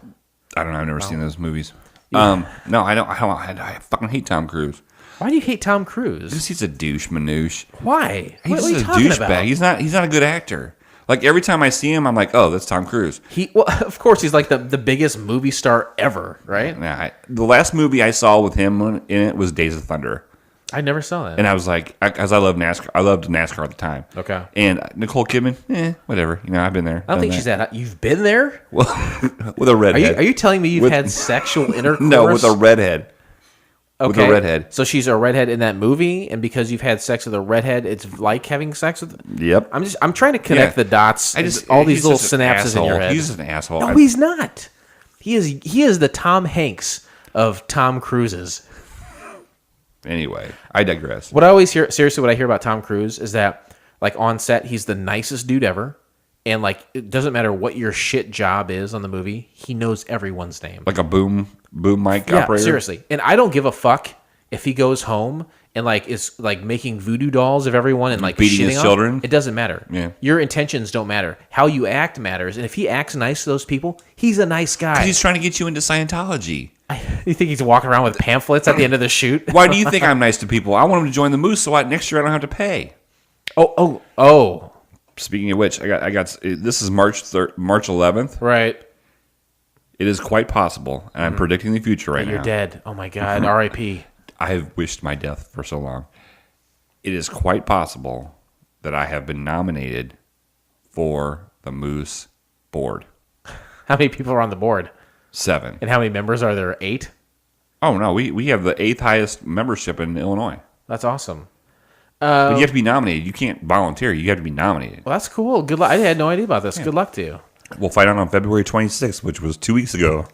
I don't know. I've never seen those movies. No, I don't. I fucking hate Tom Cruise. Why do you hate Tom Cruise? Because he's a douche manoosh. Why? He's What are you just a talking about? douchebag. He's not a good actor. Like every time I see him, I'm like, oh, that's Tom Cruise. Well, of course, he's like the biggest movie star ever, right? Yeah, the last movie I saw with him in it was Days of Thunder. I never saw that. And I was like, because I love NASCAR. I loved NASCAR at the time. Okay. And Nicole Kidman, whatever. I've been there. I don't think she's that. You've been there? Well, with a redhead. Are you telling me you've had sexual intercourse? No, with a redhead. Okay. With a redhead. So she's a redhead in that movie, and because you've had sex with a redhead, it's like having sex with. Yep. I'm trying to connect the dots. All these he's little just an synapses in your asshole. head. He's just an asshole. No, he's not. He is the Tom Hanks of Tom Cruises. Anyway, I digress. What I always hear, seriously, what I hear about Tom Cruise is that, like, on set, he's the nicest dude ever. And, like, it doesn't matter what your shit job is on the movie, he knows everyone's name. Like a boom mic Yeah, operator. seriously. And I don't give a fuck if he goes home and, like, is, like, making voodoo dolls of everyone and, like, Beating his shitting on children. them. It doesn't matter. Yeah. Your intentions don't matter. How you act matters. And if he acts nice to those people, he's a nice guy. He's trying to get you into Scientology. You think he's walking around with pamphlets at the end of the shoot? Why do you think I'm nice to people? I want them to join the Moose so next year I don't have to pay. Oh. Speaking of which, I got this is March 11th. Right. It is quite possible, and I'm predicting the future right You're now. dead. Oh, my God. R.I.P. I have wished my death for so long. It is quite possible that I have been nominated for the Moose board. How many people are on the board? 7. And how many members are there? 8? Oh, no, we have the 8th highest membership in Illinois. That's awesome. But you have to be nominated. You can't volunteer. You have to be nominated. Well, that's cool. Good luck. I had no idea about this. Good luck to you. We'll find out on February 26th, which was 2 weeks ago.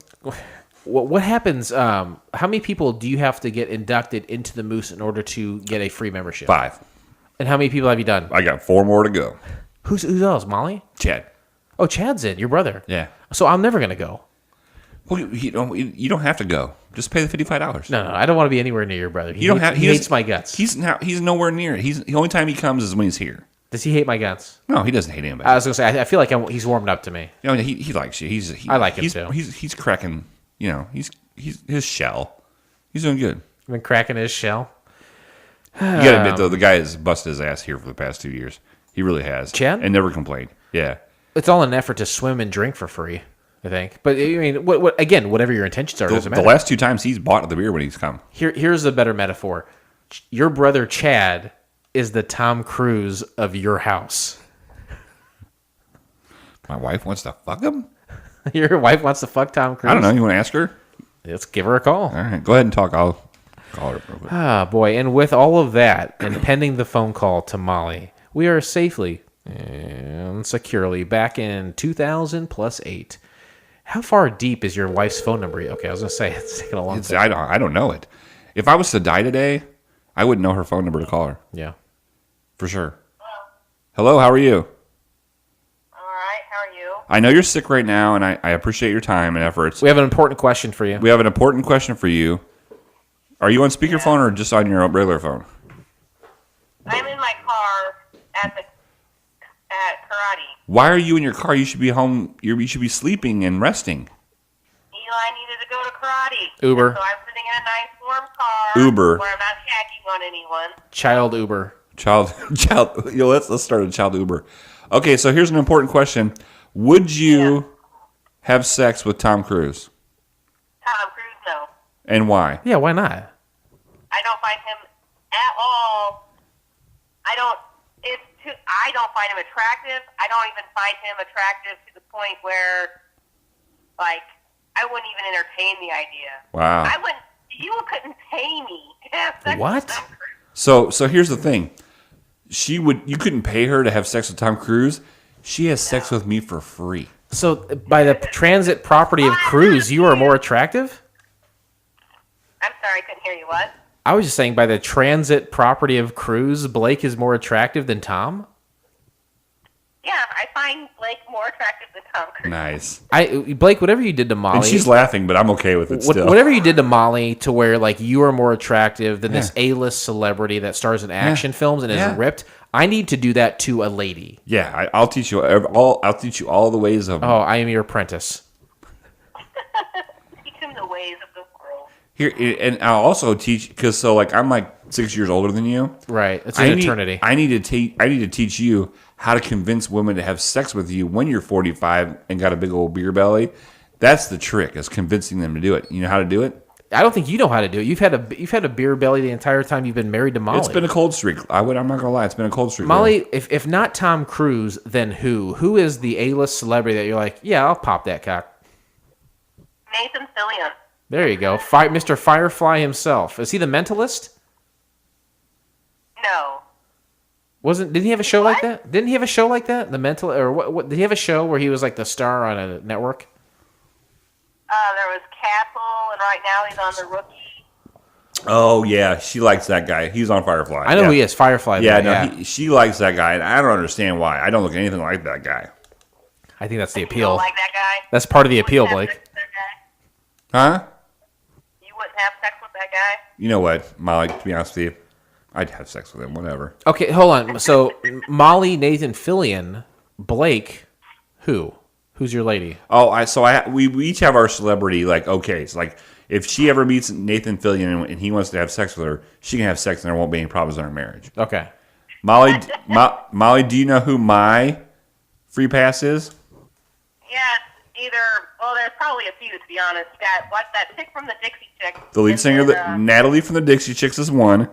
What happens? How many people do you have to get inducted into the Moose in order to get a free membership? 5. And how many people have you done? I got 4 more to go. Who's else? Molly? Chad. Oh, Chad's in. Your brother. Yeah. So I'm never gonna go. Well, you don't have to go. Just pay the $55. No, I don't want to be anywhere near your brother. He You don't have. He hates my guts. He's nowhere near it. The only time he comes is when he's here. Does he hate my guts? No, he doesn't hate anybody. I was gonna say. I feel like he's warmed up to me. He likes you. I like him he's, too. He's cracking. He's his shell. He's doing good. I've been cracking his shell. You gotta admit though, the guy has busted his ass here for the past 2 years. He really has. Chad? And never complained. Yeah. It's all an effort to swim and drink for free, I think. But I mean, again, whatever your intentions are, doesn't The matter. last 2 times he's bought the beer when he's come. Here's a better metaphor. Your brother Chad is the Tom Cruise of your house. My wife wants to fuck him? Your wife wants to fuck Tom Cruise? I don't know. You want to ask her? Let's give her a call. All right. Go ahead and talk. I'll call her real quick. Ah, boy. And with all of that, and pending the phone call to Molly, we are safely and securely back in 2000 plus 8. How far deep is your wife's phone number? Okay, I was going to say, it's taking a long time. I don't know it. If I was to die today, I wouldn't know her phone number to call her. Yeah. For sure. Hello, how are you? All right, how are you? I know you're sick right now, and I appreciate your time and efforts. We have an important question for you. We have an important question for you. Are you on speakerphone or just on your regular phone? I'm in my car at karate. Why are you in your car? You should be home. You should be sleeping and resting. Eli needed to go to karate. Uber. So I'm sitting in a nice warm car. Uber. Where I'm not hacking on anyone. Child Uber. Child. Let's start a child Uber. Okay, so here's an important question. Would you have sex with Tom Cruise? Tom Cruise, no. And why? Yeah, why not? I don't find him at all. I don't find him attractive. I don't even find him attractive to the point where, like, I wouldn't even entertain the idea. Wow. You couldn't pay me to have sex What? with Tom Cruise. So here's the thing. You couldn't pay her to have sex with Tom Cruise. She has sex with me for free. So, by the transit property of Cruz, you are more attractive? I'm sorry, I couldn't hear you. What? I was just saying, by the transit property of Cruz, Blake is more attractive than Tom? Yeah, I find Blake more attractive than Tom Cruise. Nice. Blake, whatever you did to Molly... And she's laughing, but I'm okay with it still. Whatever you did to Molly to where, like, you are more attractive than this A-list celebrity that stars in action films and is ripped, I need to do that to a lady. Yeah, I'll teach you I'll teach you all the ways of... Oh, I am your apprentice. Teach him the ways of the world. Here, and I'll also teach, because so, like, I'm like 6 years older than you. Right. It's an eternity. I need to teach you how to convince women to have sex with you when you're 45 and got a big old beer belly. That's the trick, is convincing them to do it. You know how to do it? I don't think you know how to do it. You've had a beer belly the entire time you've been married to Molly. It's been a cold streak. I'm not going to lie. It's been a cold streak. Molly, if not Tom Cruise, then who? Who is the A-list celebrity that you're like, yeah, I'll pop that cock? Nathan Fillion. There you go. Mr. Firefly himself. Is he the Mentalist? No. Didn't he have a show like that? Didn't he have a show like that? The Mental, or what? Did he have a show where he was like the star on a network? There was Castle, and right now he's on The Rookie. Oh, yeah. She likes that guy. He's on Firefly. I know who he is, Firefly. Yeah, though, she likes that guy, and I don't understand why. I don't look anything like that guy. I think that's the You appeal. don't like that guy? That's part of the You appeal, wouldn't have Blake. sex with that guy? Huh? You wouldn't have sex with that guy? You know what, Molly, to be honest with you, I'd have sex with him, whatever. Okay, hold on. So Molly, Nathan Fillion, Blake, who? Who's your lady? Oh, we each have our celebrity, like, okay, it's like, if she ever meets Nathan Fillion and he wants to have sex with her, she can have sex and there won't be any problems in our marriage. Okay. Molly, Molly, do you know who my free pass is? Yeah, it's either, well, there's probably a few, to be honest. That chick from the Dixie Chicks. The lead and singer, then, Natalie from the Dixie Chicks is one.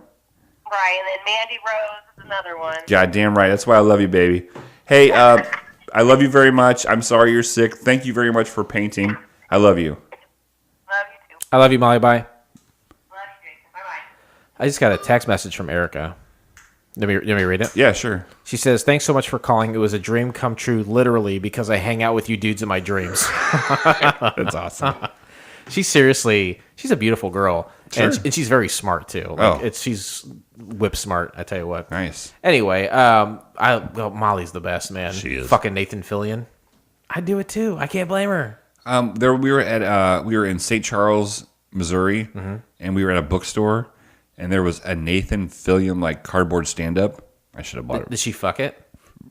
Right, and then Mandy Rose is another one. Goddamn right. That's why I love you, baby. Hey, I love you very much. I'm sorry you're sick. Thank you very much for painting. I love you. Love you too. I love you, Molly. Bye. Love you, Jason. Bye-bye. I just got a text message from Erica. Let me read it. Yeah, sure. She says, "Thanks so much for calling. It was a dream come true, literally, because I hang out with you dudes in my dreams." That's awesome. She's a beautiful girl. Sure. And she's very smart, too. She's whip smart, I tell you what. Nice. Anyway, Molly's the best, man. She is. Fucking Nathan Fillion. I'd do it, too. I can't blame her. We were in St. Charles, Missouri, and we were at a bookstore, and there was a Nathan Fillion, like, cardboard stand-up. I should have bought it. Did she fuck it?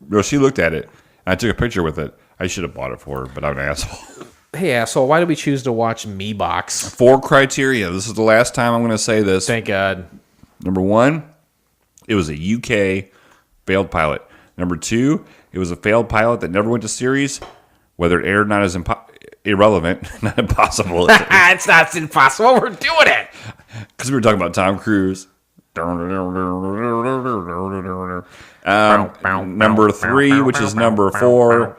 Well, she looked at it, and I took a picture with it. I should have bought it for her, but I'm an asshole. Hey, asshole, why did we choose to watch Me Box? 4 criteria. This is the last time I'm going to say this. Thank God. Number 1, it was a UK failed pilot. Number 2, it was a failed pilot that never went to series. Whether it aired or not is irrelevant, not impossible. It's not impossible. We're doing it. Because we were talking about Tom Cruise. Number 3, which is number 4,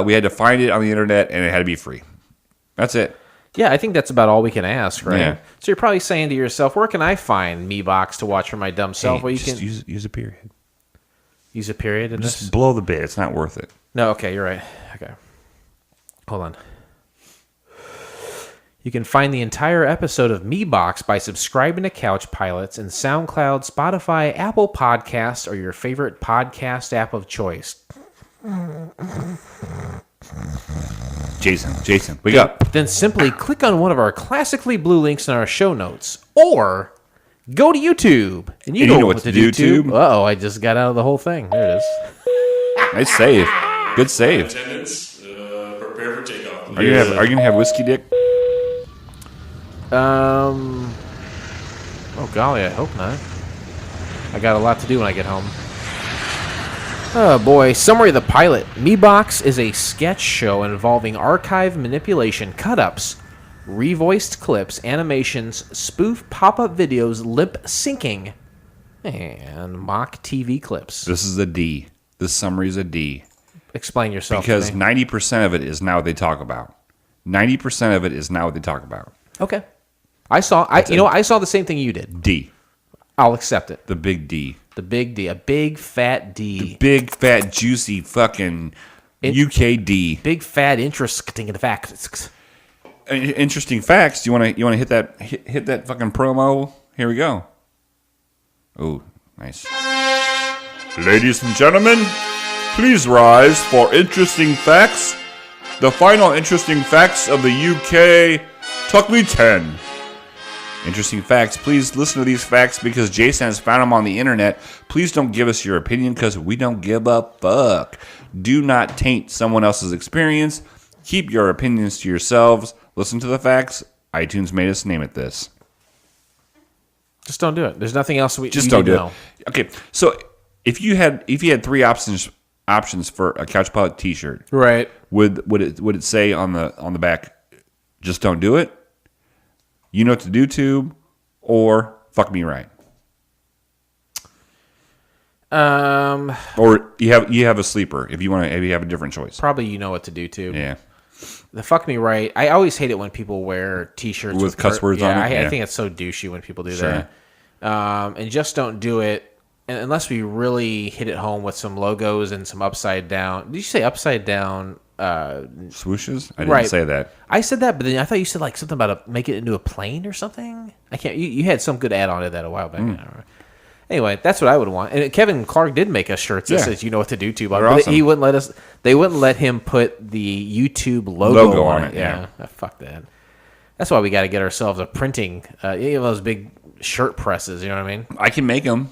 we had to find it on the internet, and it had to be free. That's it. Yeah, I think that's about all we can ask, right? Yeah. So you're probably saying to yourself, where can I find Me Box to watch for my dumb self? Hey, Well, you just can use a period. use a period in this. Just blow the bit. It's not worth it. No, okay, you're right. Okay. Hold on. You can find the entire episode of Me Box by subscribing to Couch Pilots in SoundCloud, Spotify, Apple Podcasts, or your favorite podcast app of choice. Jason, wake up. Then simply click on one of our classically blue links in our show notes, or go to YouTube. And you know what to do, YouTube. Uh-oh, I just got out of the whole thing. There it is. Nice save. Good save. Attendants, prepare for takeoff. Are you gonna have whiskey dick? Oh golly, I hope not. I got a lot to do when I get home. Oh boy, summary of the pilot. Me Box is a sketch show involving archive manipulation, cut-ups, revoiced clips, animations, spoof pop-up videos, lip syncing, and mock TV clips. This is a D. This summary is a D. Explain yourself. Because to me. 90% of it is not what they talk about. 90% of it is not what they talk about. Okay. I saw the same thing you did. D. I'll accept it. The big D. The big D, a big fat D. Big, fat, juicy fucking UKD. Big fat interesting facts. Interesting facts. You want to hit that fucking promo? Here we go. Oh, nice. Ladies and gentlemen, please rise for interesting facts. The final interesting facts of the UK. Took me 10. Interesting facts. Please listen to these facts because Jason has found them on the internet. Please don't give us your opinion because we don't give a fuck. Do not taint someone else's experience. Keep your opinions to yourselves. Listen to the facts. iTunes made us name it this. Just don't do it. There's nothing else we Just you don't need do to know. it. Okay, so if you had 3 options for a Couch Pilot T-shirt, Right. would it say on the back, just don't do it? You know what to do, tube, or fuck me right? Or you have a sleeper if you have a different choice. Probably you know what to do too. Yeah. The fuck me right. I always hate it when people wear T-shirts With cuss words on it? I Yeah. think it's so douchey when people do Sure. that. And just don't do it unless we really hit it home with some logos and some upside down. Did you say upside down? Swooshes? I didn't Right. say that. I said that, but then I thought you said like something about make it into a plane or something. I can't. You had some good add on to that a while back. I don't know. Anyway, that's what I would want. And Kevin Clark did make us shirts that Yeah. says "You know what to do" too. They're But awesome. he wouldn't let us. They wouldn't let him put the YouTube logo on it. yeah. Fuck that. That's why we got to get ourselves a printing. Those big shirt presses. You know what I mean? I can make them.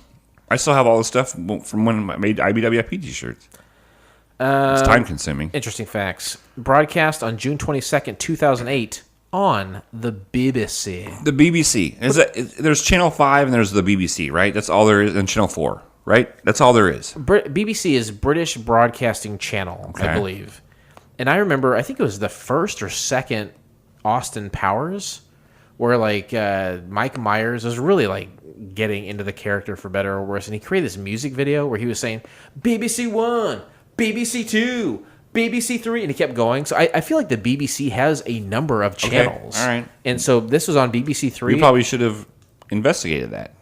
I still have all the stuff from when I made IBWIP T-shirts. It's time consuming. Interesting facts. Broadcast on June 22nd, 2008 on the BBC. The BBC. There's Channel 5 and there's the BBC, right? That's all there is. And Channel 4, right? That's all there is. BBC is British Broadcasting Channel, I Okay. believe. And I remember, I think it was the first or second Austin Powers, where like Mike Myers was really like getting into the character for better or worse. And he created this music video where he was saying, BBC 1, BBC 2, BBC 3, and he kept going. So I feel like the BBC has a number of channels. all right. And so this was on BBC 3. We probably should have investigated that.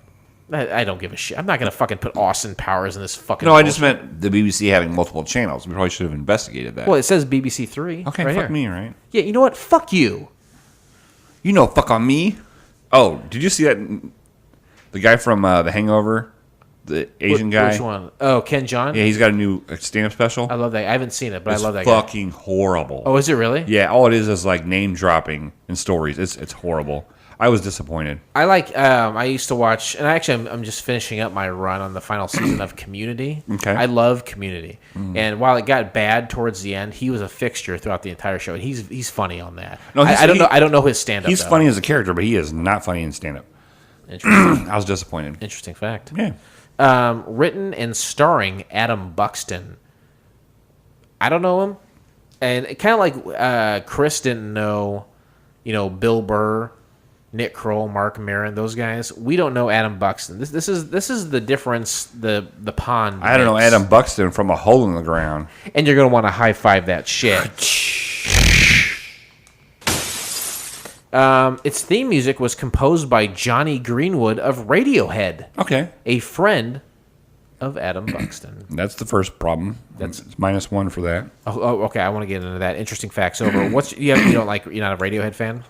I don't give a shit. I'm not going to fucking put Austin Powers in this fucking No, I just bullshit. meant the BBC having multiple channels. We probably should have investigated that. Well, it says BBC 3. okay, right fuck here. me, right? Yeah, you know what? Fuck you. You know, fuck on me. Oh, did you see that? The guy from The Hangover, the Asian guy. Which one? Oh, Ken Jeong? Yeah, he's got a new stand-up special. I love that. I haven't seen it, but It's I love that guy. fucking horrible. Oh, is it really? Yeah, all it is like name dropping and stories. It's horrible. I was disappointed. I like. I used to watch, and I'm just finishing up my run on the final season of Community. Okay. I love Community, and while it got bad towards the end, he was a fixture throughout the entire show, and he's funny on that. No, I don't know. I don't know his stand up. He's funny as a character, but he is not funny in stand-up. Interesting, I was disappointed. interesting fact. Yeah. Written and starring Adam Buxton. I don't know him, and kind of like Chris didn't know, Bill Burr, Nick Kroll, Mark Maron, those guys. We don't know Adam Buxton. This is the difference. The pond. I don't know makes. Adam Buxton from a hole in the ground. And you're gonna want to high five that shit. Its theme music was composed by Johnny Greenwood of Radiohead, Okay. a friend of Adam Buxton. That's the first problem. That's -1 for that. Oh, okay. I want to get into that. Interesting facts over. You're not a Radiohead fan?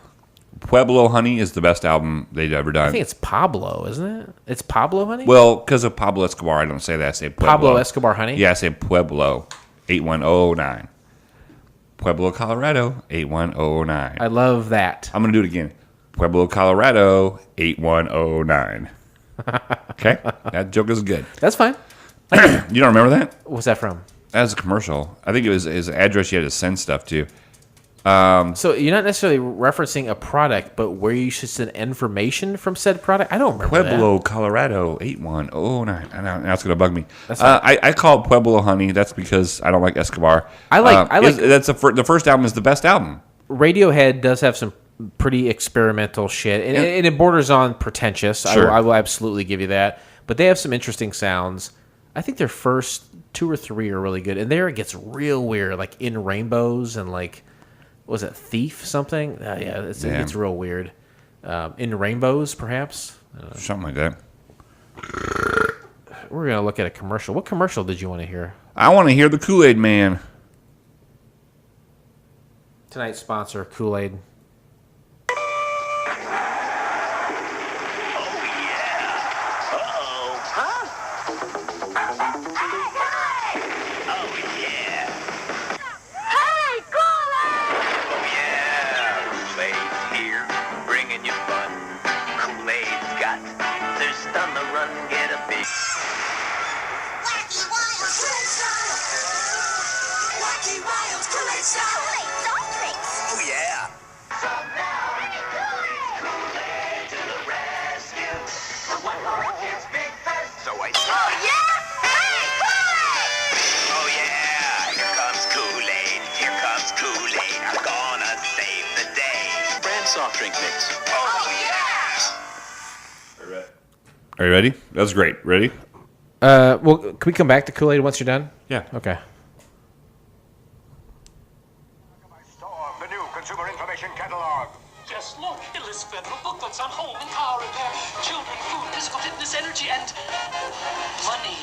Pueblo Honey is the best album they've ever done. I think it's Pablo, isn't it? It's Pablo Honey? Well, because of Pablo Escobar, I don't say that. I say Pueblo. Pablo Escobar Honey? Yeah, I say Pueblo 81009. Pueblo, Colorado 81009. I love that. I'm going to do it again. Pueblo, Colorado 8109. Okay? That joke is good. That's fine. You don't remember that? What's that from? That was a commercial. I think it was his address you had to send stuff to. So you're not necessarily referencing a product, but where you should send information from said product? I don't remember Pueblo, that. Colorado 8109. I know, now it's going to bug me. That's fine. I call it Pueblo Honey. That's because I don't like Escobar. I like- That's the first album is the best album. Radiohead does have some pretty experimental shit, and it borders on pretentious. Sure. I will absolutely give you that. But they have some interesting sounds. I think their first 2 or 3 are really good, and there it gets real weird, like In Rainbows and like, was it Thief something? Yeah, it's real weird. In Rainbows, perhaps. Something like that. gonna look at a commercial. What commercial did you want to hear? I want to hear the Kool-Aid Man. Tonight's sponsor, Kool-Aid. Soft drink mix. Are you ready? That's great. Ready? Well, can we come back to Kool-Aid once you're done? Yeah. Okay. The new Consumer Information Catalog. Yes, look, it lists federal booklets on home and car repair, children, food, physical fitness, energy, and money.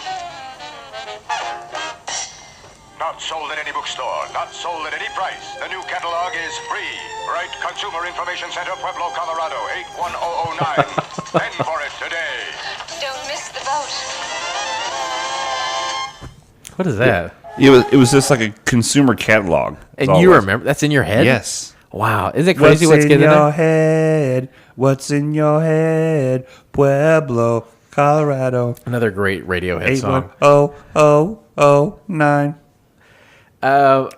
Not sold at any bookstore, not sold at any price. The new catalog is free. Write Consumer Information Center, Pueblo, Colorado, 81009. Send for it today. Don't miss the boat. What is that? It was just like a consumer catalog. That's And all you it was. remember? That's in your head? Yes. Wow. Isn't it crazy what's getting in there? head? What's in your head? Pueblo, Colorado. Another great Radiohead song. 81009.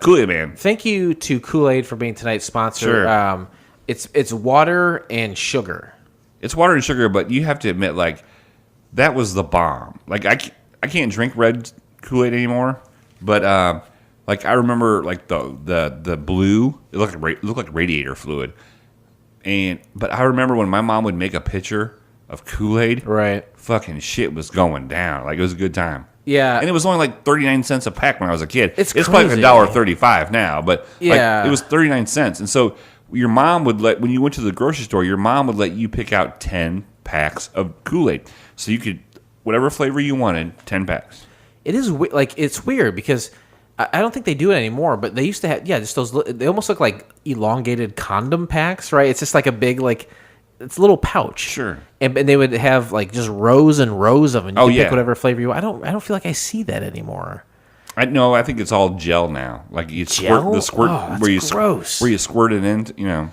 Kool-Aid Man. Thank you to Kool-Aid for being tonight's sponsor. Sure. It's water and sugar. It's water and sugar, but you have to admit, like, that was the bomb. Like, I can't drink red Kool-Aid anymore, but like I remember, like the blue, it looked like radiator fluid, but I remember when my mom would make a pitcher of Kool-Aid, Right. fucking shit was going down. Like, it was a good time. Yeah. And it was only like 39 cents a pack when I was a kid. It's probably crazy. $1.35 now, but Yeah. like, it was 39 cents. And so your mom would when you went to the grocery store, your mom would let you pick out 10 packs of Kool-Aid. So you could, whatever flavor you wanted, 10 packs. It is like it's weird because I don't think they do it anymore. But they used to have just those. They almost look like elongated condom packs, right? It's just like a big it's a little pouch. Sure. And they would have like just rows and rows of them. You Oh, could yeah. pick whatever flavor you want. I don't feel like I see that anymore. I think it's all gel now. Like you Gel? squirt Oh, that's where you gross. where you squirt it in. You know,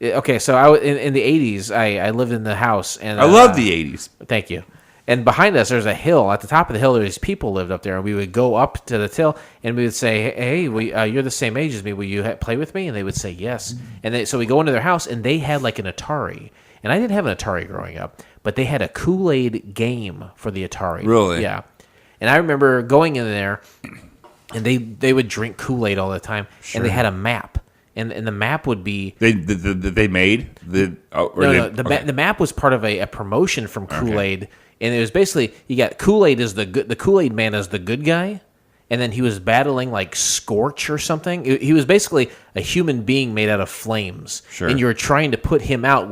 Okay, so in the 80s, I lived in the house and I love the 80s. Thank you. And behind us, there's a hill. At the top of the hill, there's people lived up there, and we would go up to the hill, and we would say, "Hey, you're the same age as me. Will you play with me?" And they would say yes. And so we go into their house, and they had like an Atari, and I didn't have an Atari growing up, but they had a Kool-Aid game for the Atari. Really? Yeah. And I remember going in there, and they would drink Kool-Aid all the time, and they had a map, and the map would be They made the the map was part of a promotion from Kool-Aid, and it was basically you got Kool-Aid as the Kool-Aid man as the good guy, and then he was battling like Scorch or something. He was basically a human being made out of flames, Sure. and you were trying to put him out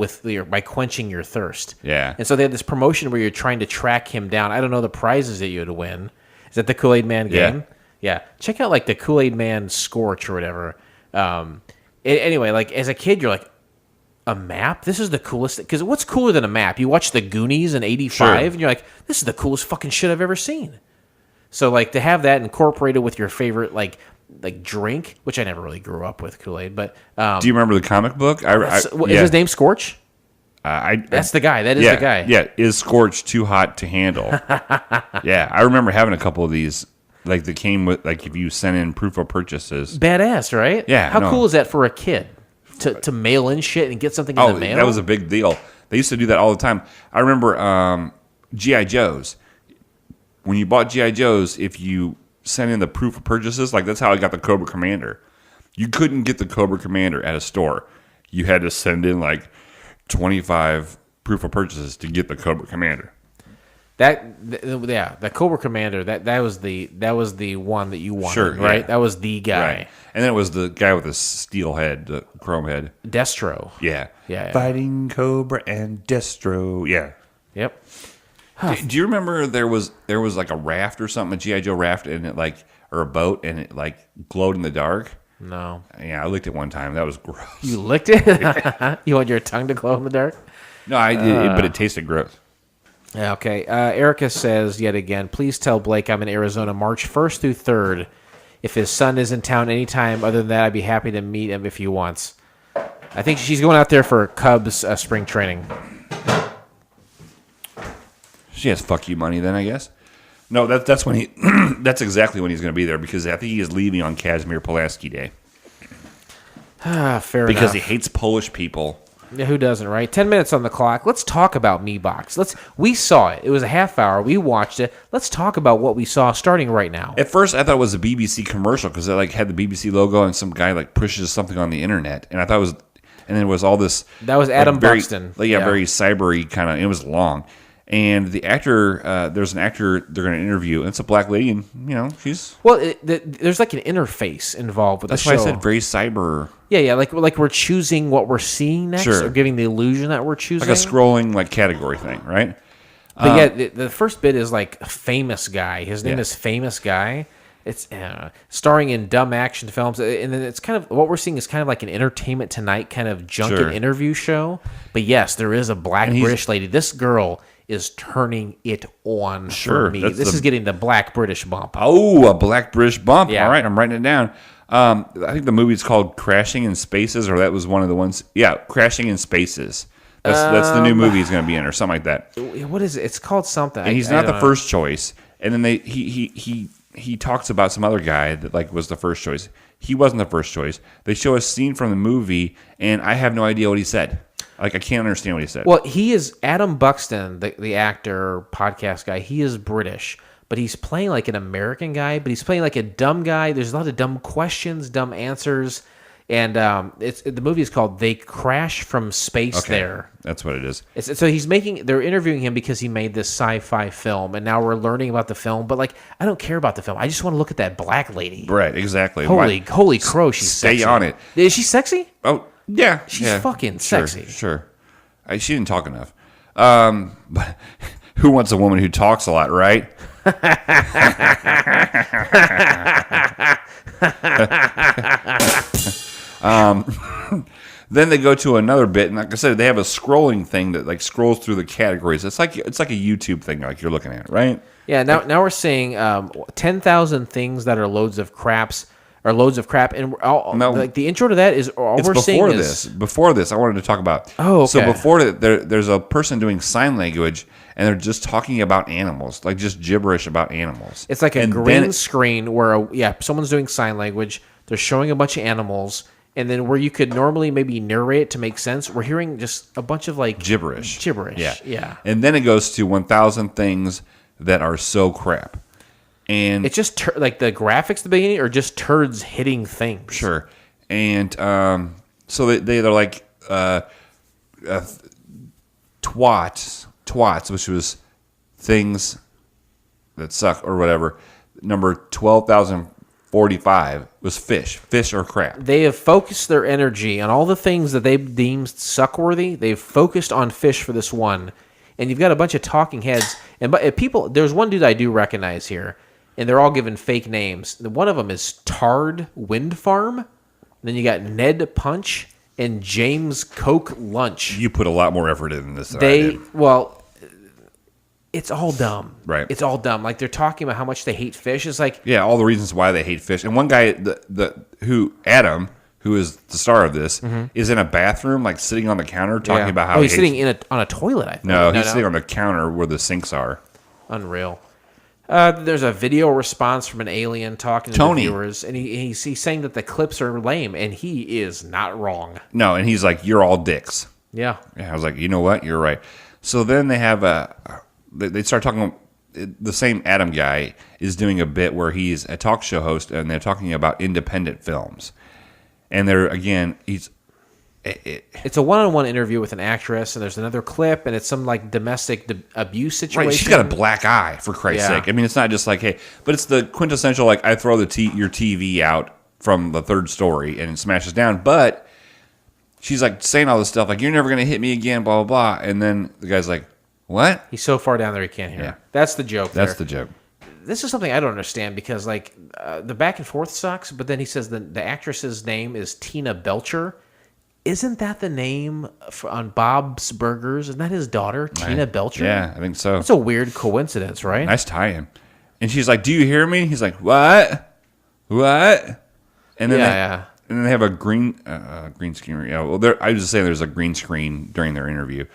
by quenching your thirst. Yeah. And so they had this promotion where you're trying to track him down. I don't know the prizes that you would win. Is that the Kool-Aid Man Yeah. game? Yeah. Check out like the Kool-Aid Man Scorch or whatever. Anyway, like as a kid, you're like, a map? This is the coolest thing. Because what's cooler than a map? You watch the Goonies in '85, Sure. and you're like, this is the coolest fucking shit I've ever seen. So like to have that incorporated with your favorite like drink, which I never really grew up with Kool-Aid, but Do you remember the comic book? is his name Scorch? That's the guy. That is yeah, the guy. Yeah, is Scorch too hot to handle? Yeah, I remember having a couple of these. Like they came with like if you sent in proof of purchases. Badass, right? Yeah, How no. cool is that for a kid to mail in shit and get something in the mail? That was a big deal. They used to do that all the time. I remember G.I. Joes. When you bought G.I. Joes, if you sent in the proof of purchases, like that's how I got the Cobra Commander. You couldn't get the Cobra Commander at a store. You had to send in like 25 proof of purchases to get the Cobra Commander. The Cobra Commander. That was the one that you wanted, Sure, right? yeah. That was the guy. Right. And then it was the guy with the steel head, the chrome head. Destro. Yeah. Yeah. Fighting Cobra and Destro. Yeah. Yep. Do you remember there was like a raft or something, a G.I. Joe raft, and it or a boat, and it like glowed in the dark? No. Yeah, I licked it one time. That was gross. You licked it? You want your tongue to glow in the dark? No, but it tasted gross. Yeah, okay. Erica says yet again, please tell Blake I'm in Arizona March 1st through 3rd. If his son is in town anytime other than that, I'd be happy to meet him if he wants. I think she's going out there for Cubs spring training. She has fuck you money then, I guess. No, that's when he. That's exactly when he's going to be there because I think he is leaving on Casimir Pulaski Day. Fair because enough. he hates Polish people. Yeah, who doesn't, right? 10 minutes on the clock. Let's talk about MeBox. We saw it. It was a half hour. We watched it. Let's talk about what we saw starting right now. At first, I thought it was a BBC commercial because it had the BBC logo and some guy pushes something on the internet, and I thought it was, and then it was all this. That was Adam very, Buxton. Very cybery kind of. It was long, and the actor, there's an actor they're going to interview, and it's a black lady, and she's. Well, there's like an interface involved with the show. That's why I said very cyber. Yeah, like we're choosing what we're seeing next, Sure. or giving the illusion that we're choosing. Like a scrolling category thing, right? But the first bit is like Famous Guy. His name Yeah. is Famous Guy. It's starring in dumb action films, and then it's kind of what we're seeing is kind of like an Entertainment Tonight kind of junket Sure. interview show. But yes, there is a black And he's- British lady. This girl is turning it on Sure, for me. that's This is getting the black British bump. Oh, a black British bump. Yeah. All right, I'm writing it down. I think the movie's called Crashing in Spaces, or that was one of the ones. Yeah, Crashing in Spaces. That's the new movie he's going to be in, or something like that. What is it? It's called something. And he's I not the don't know. first choice. And then he talks about some other guy that was the first choice. He wasn't the first choice. They show a scene from the movie, and I have no idea what he said. I can't understand what he said. Well, he is Adam Buxton, the actor, podcast guy. He is British, but he's playing like an American guy, but he's playing like a dumb guy. There's a lot of dumb questions, dumb answers, and the movie is called "They Crash from Space." Okay, There, that's what it is. so they're interviewing him because he made this sci-fi film, and now we're learning about the film. But I don't care about the film. I just want to look at that black lady. Right, exactly. Holy crow, she's Stay sexy. on it. Is she sexy? Oh, yeah. She's yeah. fucking Sure, sexy. Sure. She didn't talk enough. But who wants a woman who talks a lot, right? Then they go to another bit, and like I said, they have a scrolling thing that scrolls through the categories. It's like a YouTube thing, like you're looking at, right? Yeah, now we're seeing 10,000 things that are loads of craps, and the intro to that is all It's we're seeing before is this. Before this, I wanted to talk about. Oh, okay. So before that, there's a person doing sign language, and they're just talking about animals, just gibberish about animals. it's like a And green then screen where someone's doing sign language. They're showing a bunch of animals, and then where you could normally maybe narrate it to make sense, we're hearing just a bunch of gibberish. Yeah. And then it goes to 1,000 things that are so crap. And It's just the graphics at the beginning are just turds hitting things. sure. And so they're like twats, which was things that suck or whatever. Number 12,045 was fish or crap. They have focused their energy on all the things that they deemed suckworthy. They've focused on fish for this one. And you've got a bunch of talking heads. And people, there's one dude I do recognize here, and they're all given fake names. One of them is Tard Wind Farm. Then you got Ned Punch and James Coke Lunch. You put a lot more effort in this than I did. It's all dumb. Right. It's all dumb. They're talking about how much they hate fish. It's like, Yeah, all the reasons why they hate fish. And one guy, Adam, who is the star of this, is in a bathroom, sitting on the counter, talking about how he's he sitting hates- on a toilet, I think. No, he's sitting on the counter where the sinks are. Unreal. There's a video response from an alien talking to Tony. the viewers, and he's saying that the clips are lame, and he is not wrong. No, and he's like, "You're all dicks." Yeah. Yeah, I was like, you know what? You're right. So then they have they start talking. The same Adam guy is doing a bit where he's a talk show host, and they're talking about independent films. And they're again, It's a one-on-one interview with an actress, and there's another clip, and it's some domestic abuse situation. right. She's got a black eye, for Christ's Yeah. sake. I mean, it's not just hey, but it's the quintessential I throw your TV out from the third story and it smashes down. But she's saying all this stuff you're never gonna hit me again, blah blah blah. And then the guy's like, What? He's so far down there he can't hear. Yeah. That's the joke. That's there. the joke. This is something I don't understand because like the back and forth sucks. But then he says the actress's name is Tina Belcher. Isn't that the name on Bob's Burgers? Isn't that his daughter, Tina Belcher? Yeah, I think so. That's a weird coincidence, right? Nice tie-in. And she's like, "Do you hear me?" He's like, "What? What?" And then Yeah. And then they have a green screen. Yeah, well, I was just saying there's a green screen during their interview.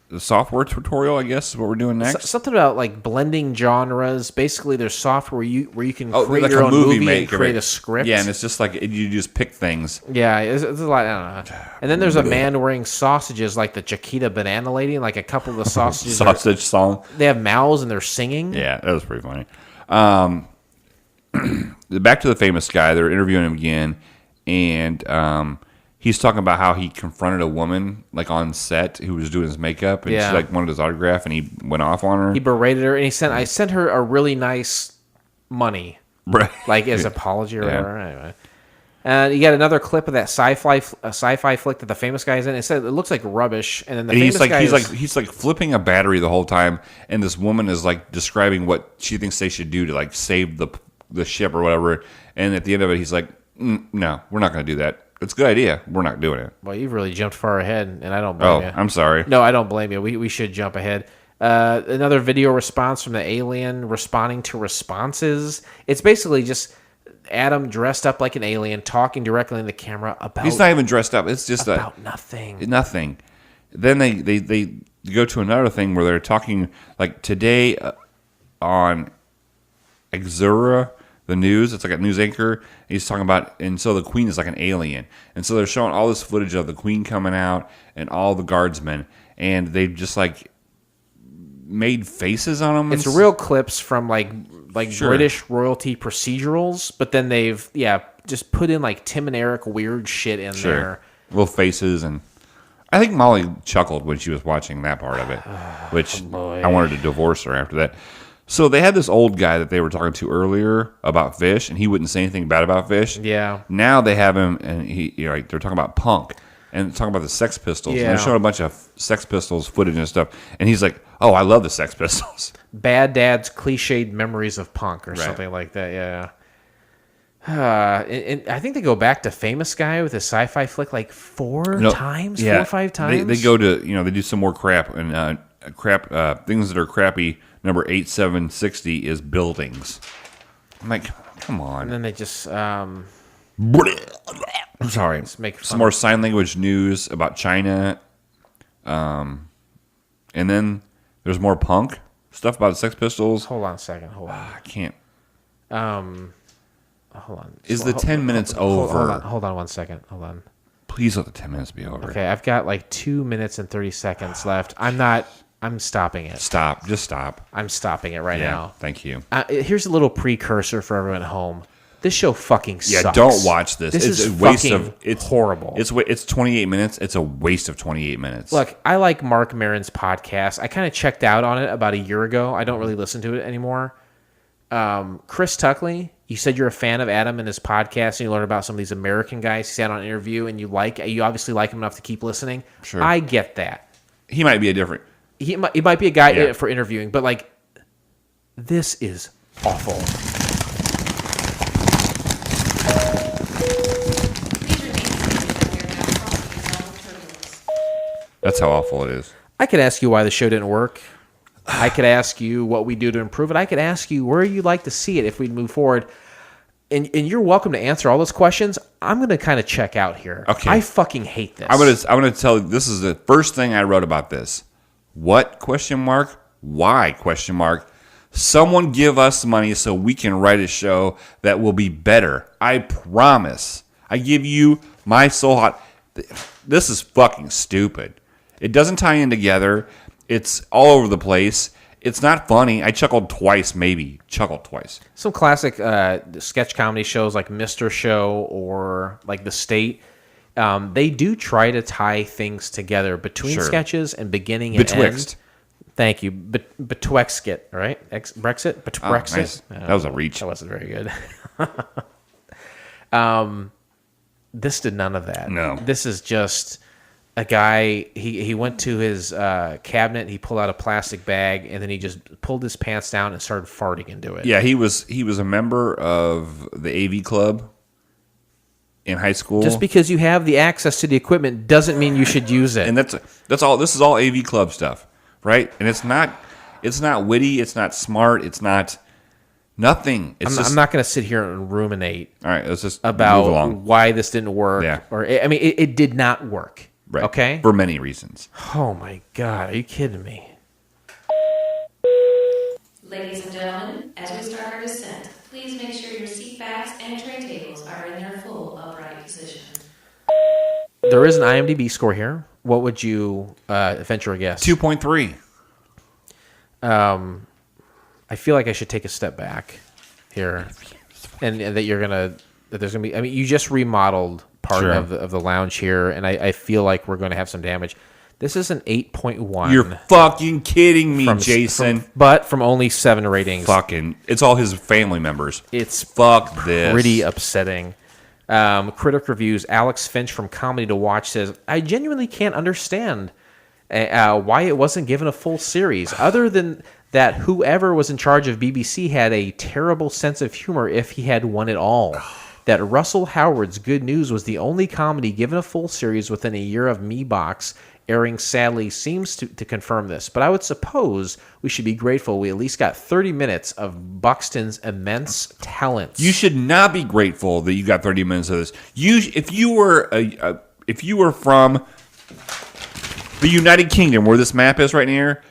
The software tutorial, I guess, is what we're doing next. Something about like blending genres. Basically, there's software where you can create like your a own movie movie and maker, create right? a script. Yeah, and it's just like you just pick things. Yeah, it's a lot. I don't know. And then there's a man wearing sausages like the Chiquita Banana Lady, and like a couple of the sausages. Sausage song. They have mouths and they're singing. Yeah, that was pretty funny. Back to the famous guy. They're interviewing him again, and he's talking about how he confronted a woman like on set who was doing his makeup, and she like wanted his autograph, and he went off on her. He berated her, and I sent her a really nice money, Right. like as apology or whatever. Anyway. And you got another clip of that sci-fi flick that the famous guy is in. It said it looks like rubbish, and then the famous guy he's like flipping a battery the whole time, and this woman is like describing what she thinks they should do to like save the ship or whatever. And at the end of it, he's like, "No, we're not going to do that. It's a good idea. We're not doing it." Well, you've really jumped far ahead, and I don't blame you. I'm sorry. No, I don't blame you. We should jump ahead. Another video response from the alien responding to responses. It's basically just Adam dressed up like an alien talking directly in the camera about. He's not even dressed up. It's just about nothing. Nothing. Then they go to another thing where they're talking like today on Exura, the news. It's like a news anchor. He's talking about, and so the Queen is like an alien, and so they're showing all this footage of the Queen coming out and all the guardsmen, and they just like made faces on them. It's real clips from like Sure. British royalty procedurals, but then they've just put in like Tim and Eric weird shit in there. Little faces, and I think Molly chuckled when she was watching that part of it, which I wanted to divorce her after that. So they had this old guy that they were talking to earlier about Fish, and he wouldn't say anything bad about Fish. Yeah. Now they have him, and they're talking about Punk and talking about the Sex Pistols. Yeah. And they're showing a bunch of Sex Pistols footage and stuff, and he's like, "Oh, I love the Sex Pistols." Bad Dad's cliched memories of punk or Right. something like that. Yeah. And I think they go back to Famous Guy with a sci-fi flick like four or 5 times. They go to they do some more crap and things that are crappy. Number 8760 is buildings. I'm like, come on. And then they just I'm sorry. make fun Some more sign language news about China. And then there's more punk stuff about the Sex Pistols. Hold on a second. Hold on. I can't. Hold on. Is the 10 minutes over? Hold on 1 second. Hold on. Please let the 10 minutes be over. Okay, I've got like 2 minutes and 30 seconds left. I'm stopping it. Stop. Just stop. I'm stopping it right Yeah. now. Thank you. Here's a little precursor for everyone at home. This show fucking sucks. Yeah, don't watch this. This It's is a waste fucking of. It's horrible. It's 28 minutes. It's a waste of 28 minutes. Look, I like Mark Maron's podcast. I kind of checked out on it about a year ago. I don't really listen to it anymore. Chris Tuckley, you said you're a fan of Adam and his podcast, and you learn about some of these American guys he sat on an interview, and you obviously like him enough to keep listening. Sure. I get that. He might be a different. He might be a guy Yeah. for interviewing, but like, this is awful. That's how awful it is. I could ask you why the show didn't work. I could ask you what we do to improve it. I could ask you where you'd like to see it if we move forward. And you're welcome to answer all those questions. I'm going to kind of check out here. Okay. I fucking hate this. I'm gonna tell you. This is the first thing I wrote about this. What question mark? Why question mark? Someone give us money so we can write a show that will be better. I promise. I give you my soul hot. This is fucking stupid. It doesn't tie in together. It's all over the place. It's not funny. I chuckled twice, maybe. Chuckled twice. Some classic sketch comedy shows like Mr. Show or like The State, they do try to tie things together between Sure. sketches and beginning and Betwixt. end. Thank you. Betwixt it, right? Brexit? Brexit? Nice. That was a reach. That wasn't very good. This did none of that. No. This is just a guy. He went to his cabinet. He pulled out a plastic bag, and then he just pulled his pants down and started farting into it. Yeah, he was a member of the AV club in high school. Just because you have the access to the equipment doesn't mean you should use it. And that's all. This is all AV club stuff, right? And it's not witty. It's not smart. It's not nothing. I'm not going to sit here and ruminate. All right, let's just move about along. why this didn't work. Yeah. Or I mean, it did not work. Right. Okay. For many reasons. Oh my God! Are you kidding me? Ladies and gentlemen, as we start our descent, please make sure your seat backs and tray tables are in their full upright position. There is an IMDb score here. What would you venture a guess? 2.3. I feel like I should take a step back here, and that there's gonna be. I mean, you just remodeled part Sure. of the lounge here, and I feel like we're going to have some damage. This is an 8.1. You're fucking kidding me, Jason. But from only 7 ratings. Fucking, it's all his family members. It's Fuck this. pretty upsetting. Critic reviews. Alex Finch from Comedy to Watch says, I genuinely can't understand why it wasn't given a full series. Other than that, whoever was in charge of BBC had a terrible sense of humor if he had one at all. That Russell Howard's Good News was the only comedy given a full series within a year of Me Box airing sadly seems to confirm this. But I would suppose we should be grateful we at least got 30 minutes of Buxton's immense talents. You should not be grateful that you got 30 minutes of this. If you were from the United Kingdom, where this map is right here,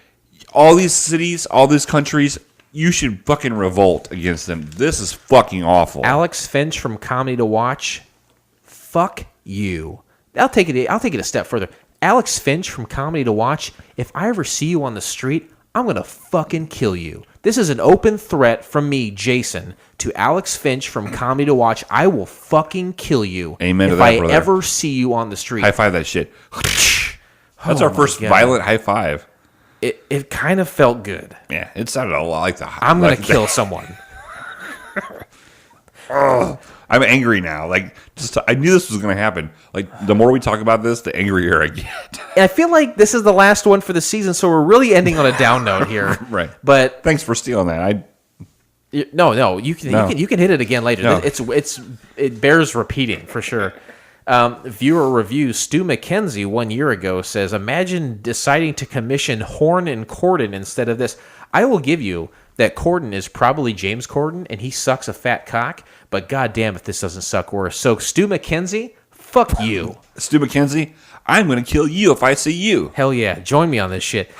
all these cities, all these countries, you should fucking revolt against them. This is fucking awful. Alex Finch from Comedy to Watch, fuck you. I'll take it a step further. Alex Finch from Comedy to Watch, if I ever see you on the street, I'm going to fucking kill you. This is an open threat from me, Jason, to Alex Finch from Comedy to Watch. I will fucking kill you. Amen to if that, I brother. ever see you on the street. High five that shit. That's Oh our my first God. violent high five. It kind of felt good. Yeah, it sounded a lot like the. I'm going to like kill someone. I'm angry now. Like, I knew this was going to happen. Like, the more we talk about this, the angrier I get. And I feel like this is the last one for the season, so we're really ending on a down note here. Right. But Thanks for stealing that. no, you can hit it again later. No. It bears repeating for sure. Viewer review Stu McKenzie 1 year ago says, imagine deciding to commission Horn and Corden instead of this. I will give you that Corden is probably James Corden and he sucks a fat cock, but goddamn if this doesn't suck worse. So Stu McKenzie, fuck you. Stu McKenzie, I'm going to kill you if I see you. Hell yeah, join me on this shit.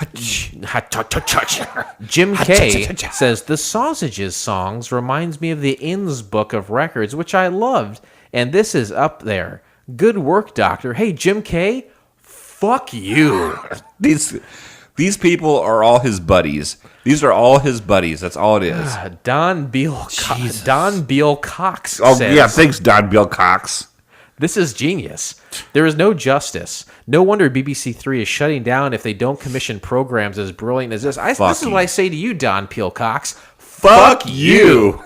Jim K says, the Sausages songs reminds me of the Inns book of records, which I loved, and this is up there. Good work, Doctor. Hey, Jim K, fuck you. These people are all his buddies. These are all his buddies. That's all it is. Don Beal Cox Oh, says, yeah, thanks, Don Bill Cox. this is genius. There is no justice. No wonder BBC Three is shutting down if they don't commission programs as brilliant as this. This is what I say to you, Don Peel Cox. Fuck you.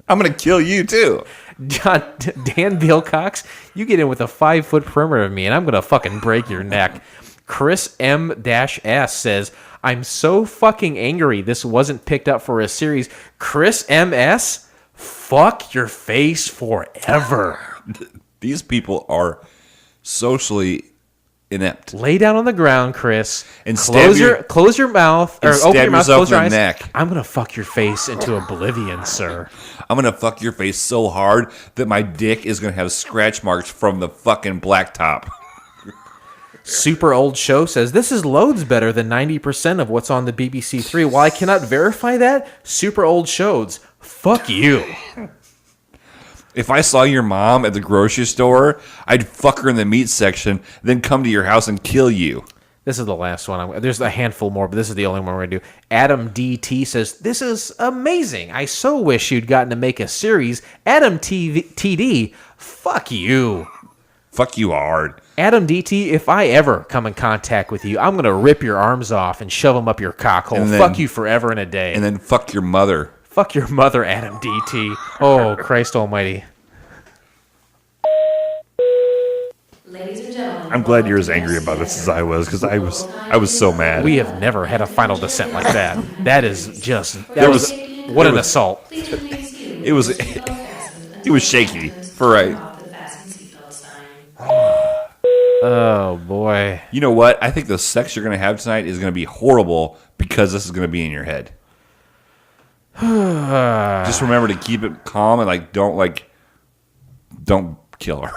I'm going to kill you, too. Dan Beal Cox, you get in with a 5-foot perimeter of me, and I'm going to fucking break your neck. Chris M-S says, I'm so fucking angry this wasn't picked up for a series. Chris M.S., fuck your face forever. These people are socially inept. Lay down on the ground, Chris, And close your mouth, or and open stab your mouth, yourself close your in eyes. the neck. I'm going to fuck your face into oblivion, sir. I'm going to fuck your face so hard that my dick is going to have scratch marks from the fucking blacktop. Super Old Show says, this is loads better than 90% of what's on the BBC Three. While I cannot verify that, Super Old Shows, fuck you. If I saw your mom at the grocery store, I'd fuck her in the meat section, then come to your house and kill you. This is the last one. There's a handful more, but this is the only one we're going to do. Adam DT says, this is amazing. I so wish you'd gotten to make a series. Adam TD, fuck you. Fuck you hard. Adam DT, if I ever come in contact with you, I'm going to rip your arms off and shove them up your cockhole. And then- Fuck you forever and a day. And then fuck your mother. Fuck your mother, Adam DT. Oh, Christ almighty. Ladies and gentlemen, I'm glad you're as angry about this as I was, because I was so mad. We have never had a final descent like that. That is just what an assault. It was it was shaky for right. Oh boy. You know what? I think the sex you're going to have tonight is going to be horrible because this is going to be in your head. Just remember to keep it calm and don't kill her.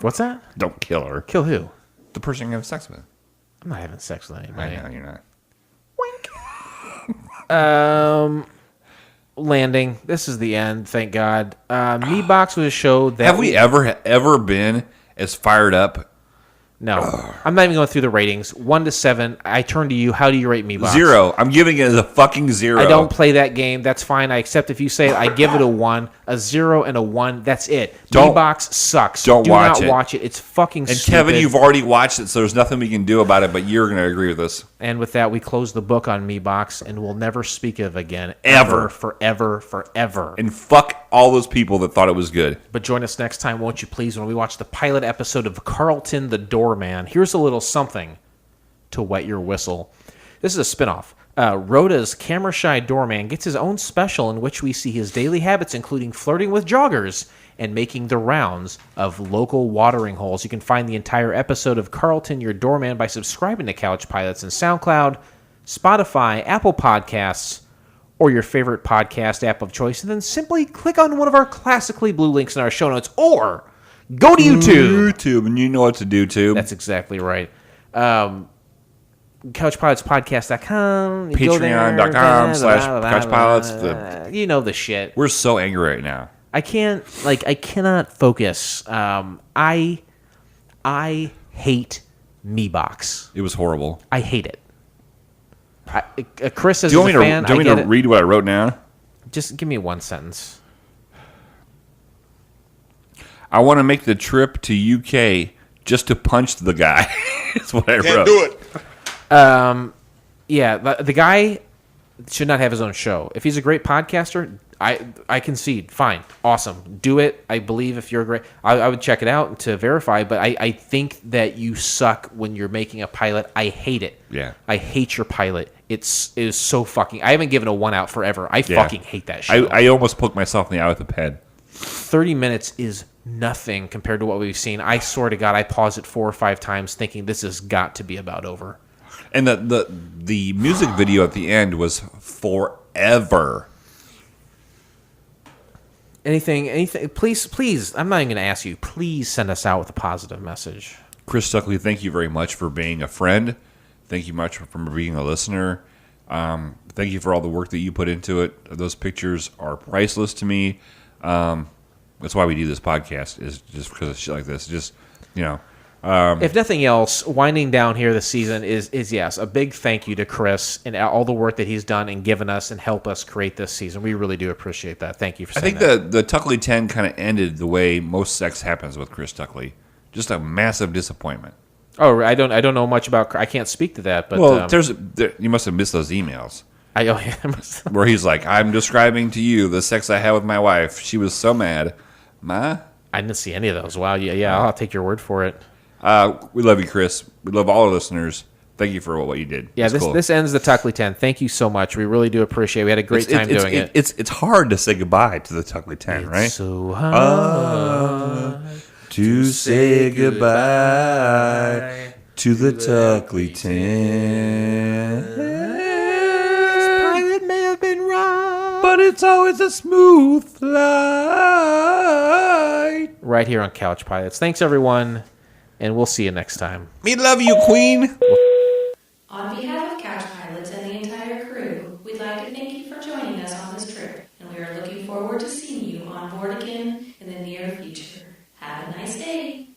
What's that? Don't kill her. Kill who? The person you're going to have sex with. I'm not having sex with anybody. I know you're not. Landing. This is the end, thank God. MeBox was a show that... Have we ever been as fired up? No. I'm not even going through the ratings. 1 to 7. I turn to you. How do you rate MeBox? 0. I'm giving it as a fucking 0. I don't play that game. That's fine. I accept if you say it. I give it a 1, a 0, and a 1. That's it. MeBox sucks. Do not watch it. It's fucking stupid. Kevin, you've already watched it, so there's nothing we can do about it, but you're going to agree with us. And with that, we close the book on MeBox, and we'll never speak of it again. Ever. Forever. And fuck all those people that thought it was good. But join us next time, won't you please, when we watch the pilot episode of Carlton the Doorman. Here's a little something to wet your whistle. This is a spinoff. Rhoda's camera-shy doorman gets his own special in which we see his daily habits, including flirting with joggers and making the rounds of local watering holes. You can find the entire episode of Carlton, Your Doorman by subscribing to Couch Pilots in SoundCloud, Spotify, Apple Podcasts, or your favorite podcast app of choice, and then simply click on one of our classically blue links in our show notes, or go to YouTube. And you know what to do, too. That's exactly right. CouchPilotspodcast.com. Patreon.com/CouchPilots. You know the shit. We're so angry right now. I cannot focus. I hate MeBox. It was horrible. I hate it. Chris, as do you a fan, want me to read what I wrote down? Just give me one sentence. I want to make the trip to UK just to punch the guy. That's what I wrote. Can't do it. Yeah, the guy should not have his own show. If he's a great podcaster, I concede. Fine. Awesome. Do it. I believe if you're great, I would check it out to verify, but I think that you suck when you're making a pilot. I hate it. Yeah. I hate your pilot. It is so fucking... I haven't given a 1 out forever. I fucking hate that show. I almost poked myself in the eye with a pen. 30 minutes is nothing compared to what we've seen. I swear to God, I paused it 4 or 5 times thinking this has got to be about over. And the music video at the end was forever. Anything, please, I'm not even going to ask you. Please send us out with a positive message. Chris Stuckley, thank you very much for being a friend. Thank you much for being a listener. Thank you for all the work that you put into it. Those pictures are priceless to me. That's why we do this podcast, is just because of shit like this. Just, if nothing else, winding down here this season is yes, a big thank you to Chris and all the work that he's done and given us and helped us create this season. We really do appreciate that. Thank you for saying that. I think the Tuckley 10 kind of ended the way most sex happens with Chris Tuckley. Just a massive disappointment. Oh, I don't know much about. I can't speak to that. But you must have missed those emails. I where he's like, "I'm describing to you the sex I had with my wife. She was so mad." Ma? I didn't see any of those. Wow. Yeah. I'll take your word for it. We love you, Chris. We love all our listeners. Thank you for what you did. Yeah, this ends the Tuckley 10. Thank you so much. We really do appreciate it. We had a great time doing it. It's hard to say goodbye to the Tuckley 10, right? It's so hard to say goodbye to the Tuckley 10. This pilot may have been wrong, but it's always a smooth flight. Right here on Couch Pilots. Thanks, everyone, and we'll see you next time. Me love you, Queen. On behalf of Couch Pilots and the entire crew, we'd like to thank you for joining us on this trip, and we are looking forward to seeing you on board again in the near future. Have a nice day.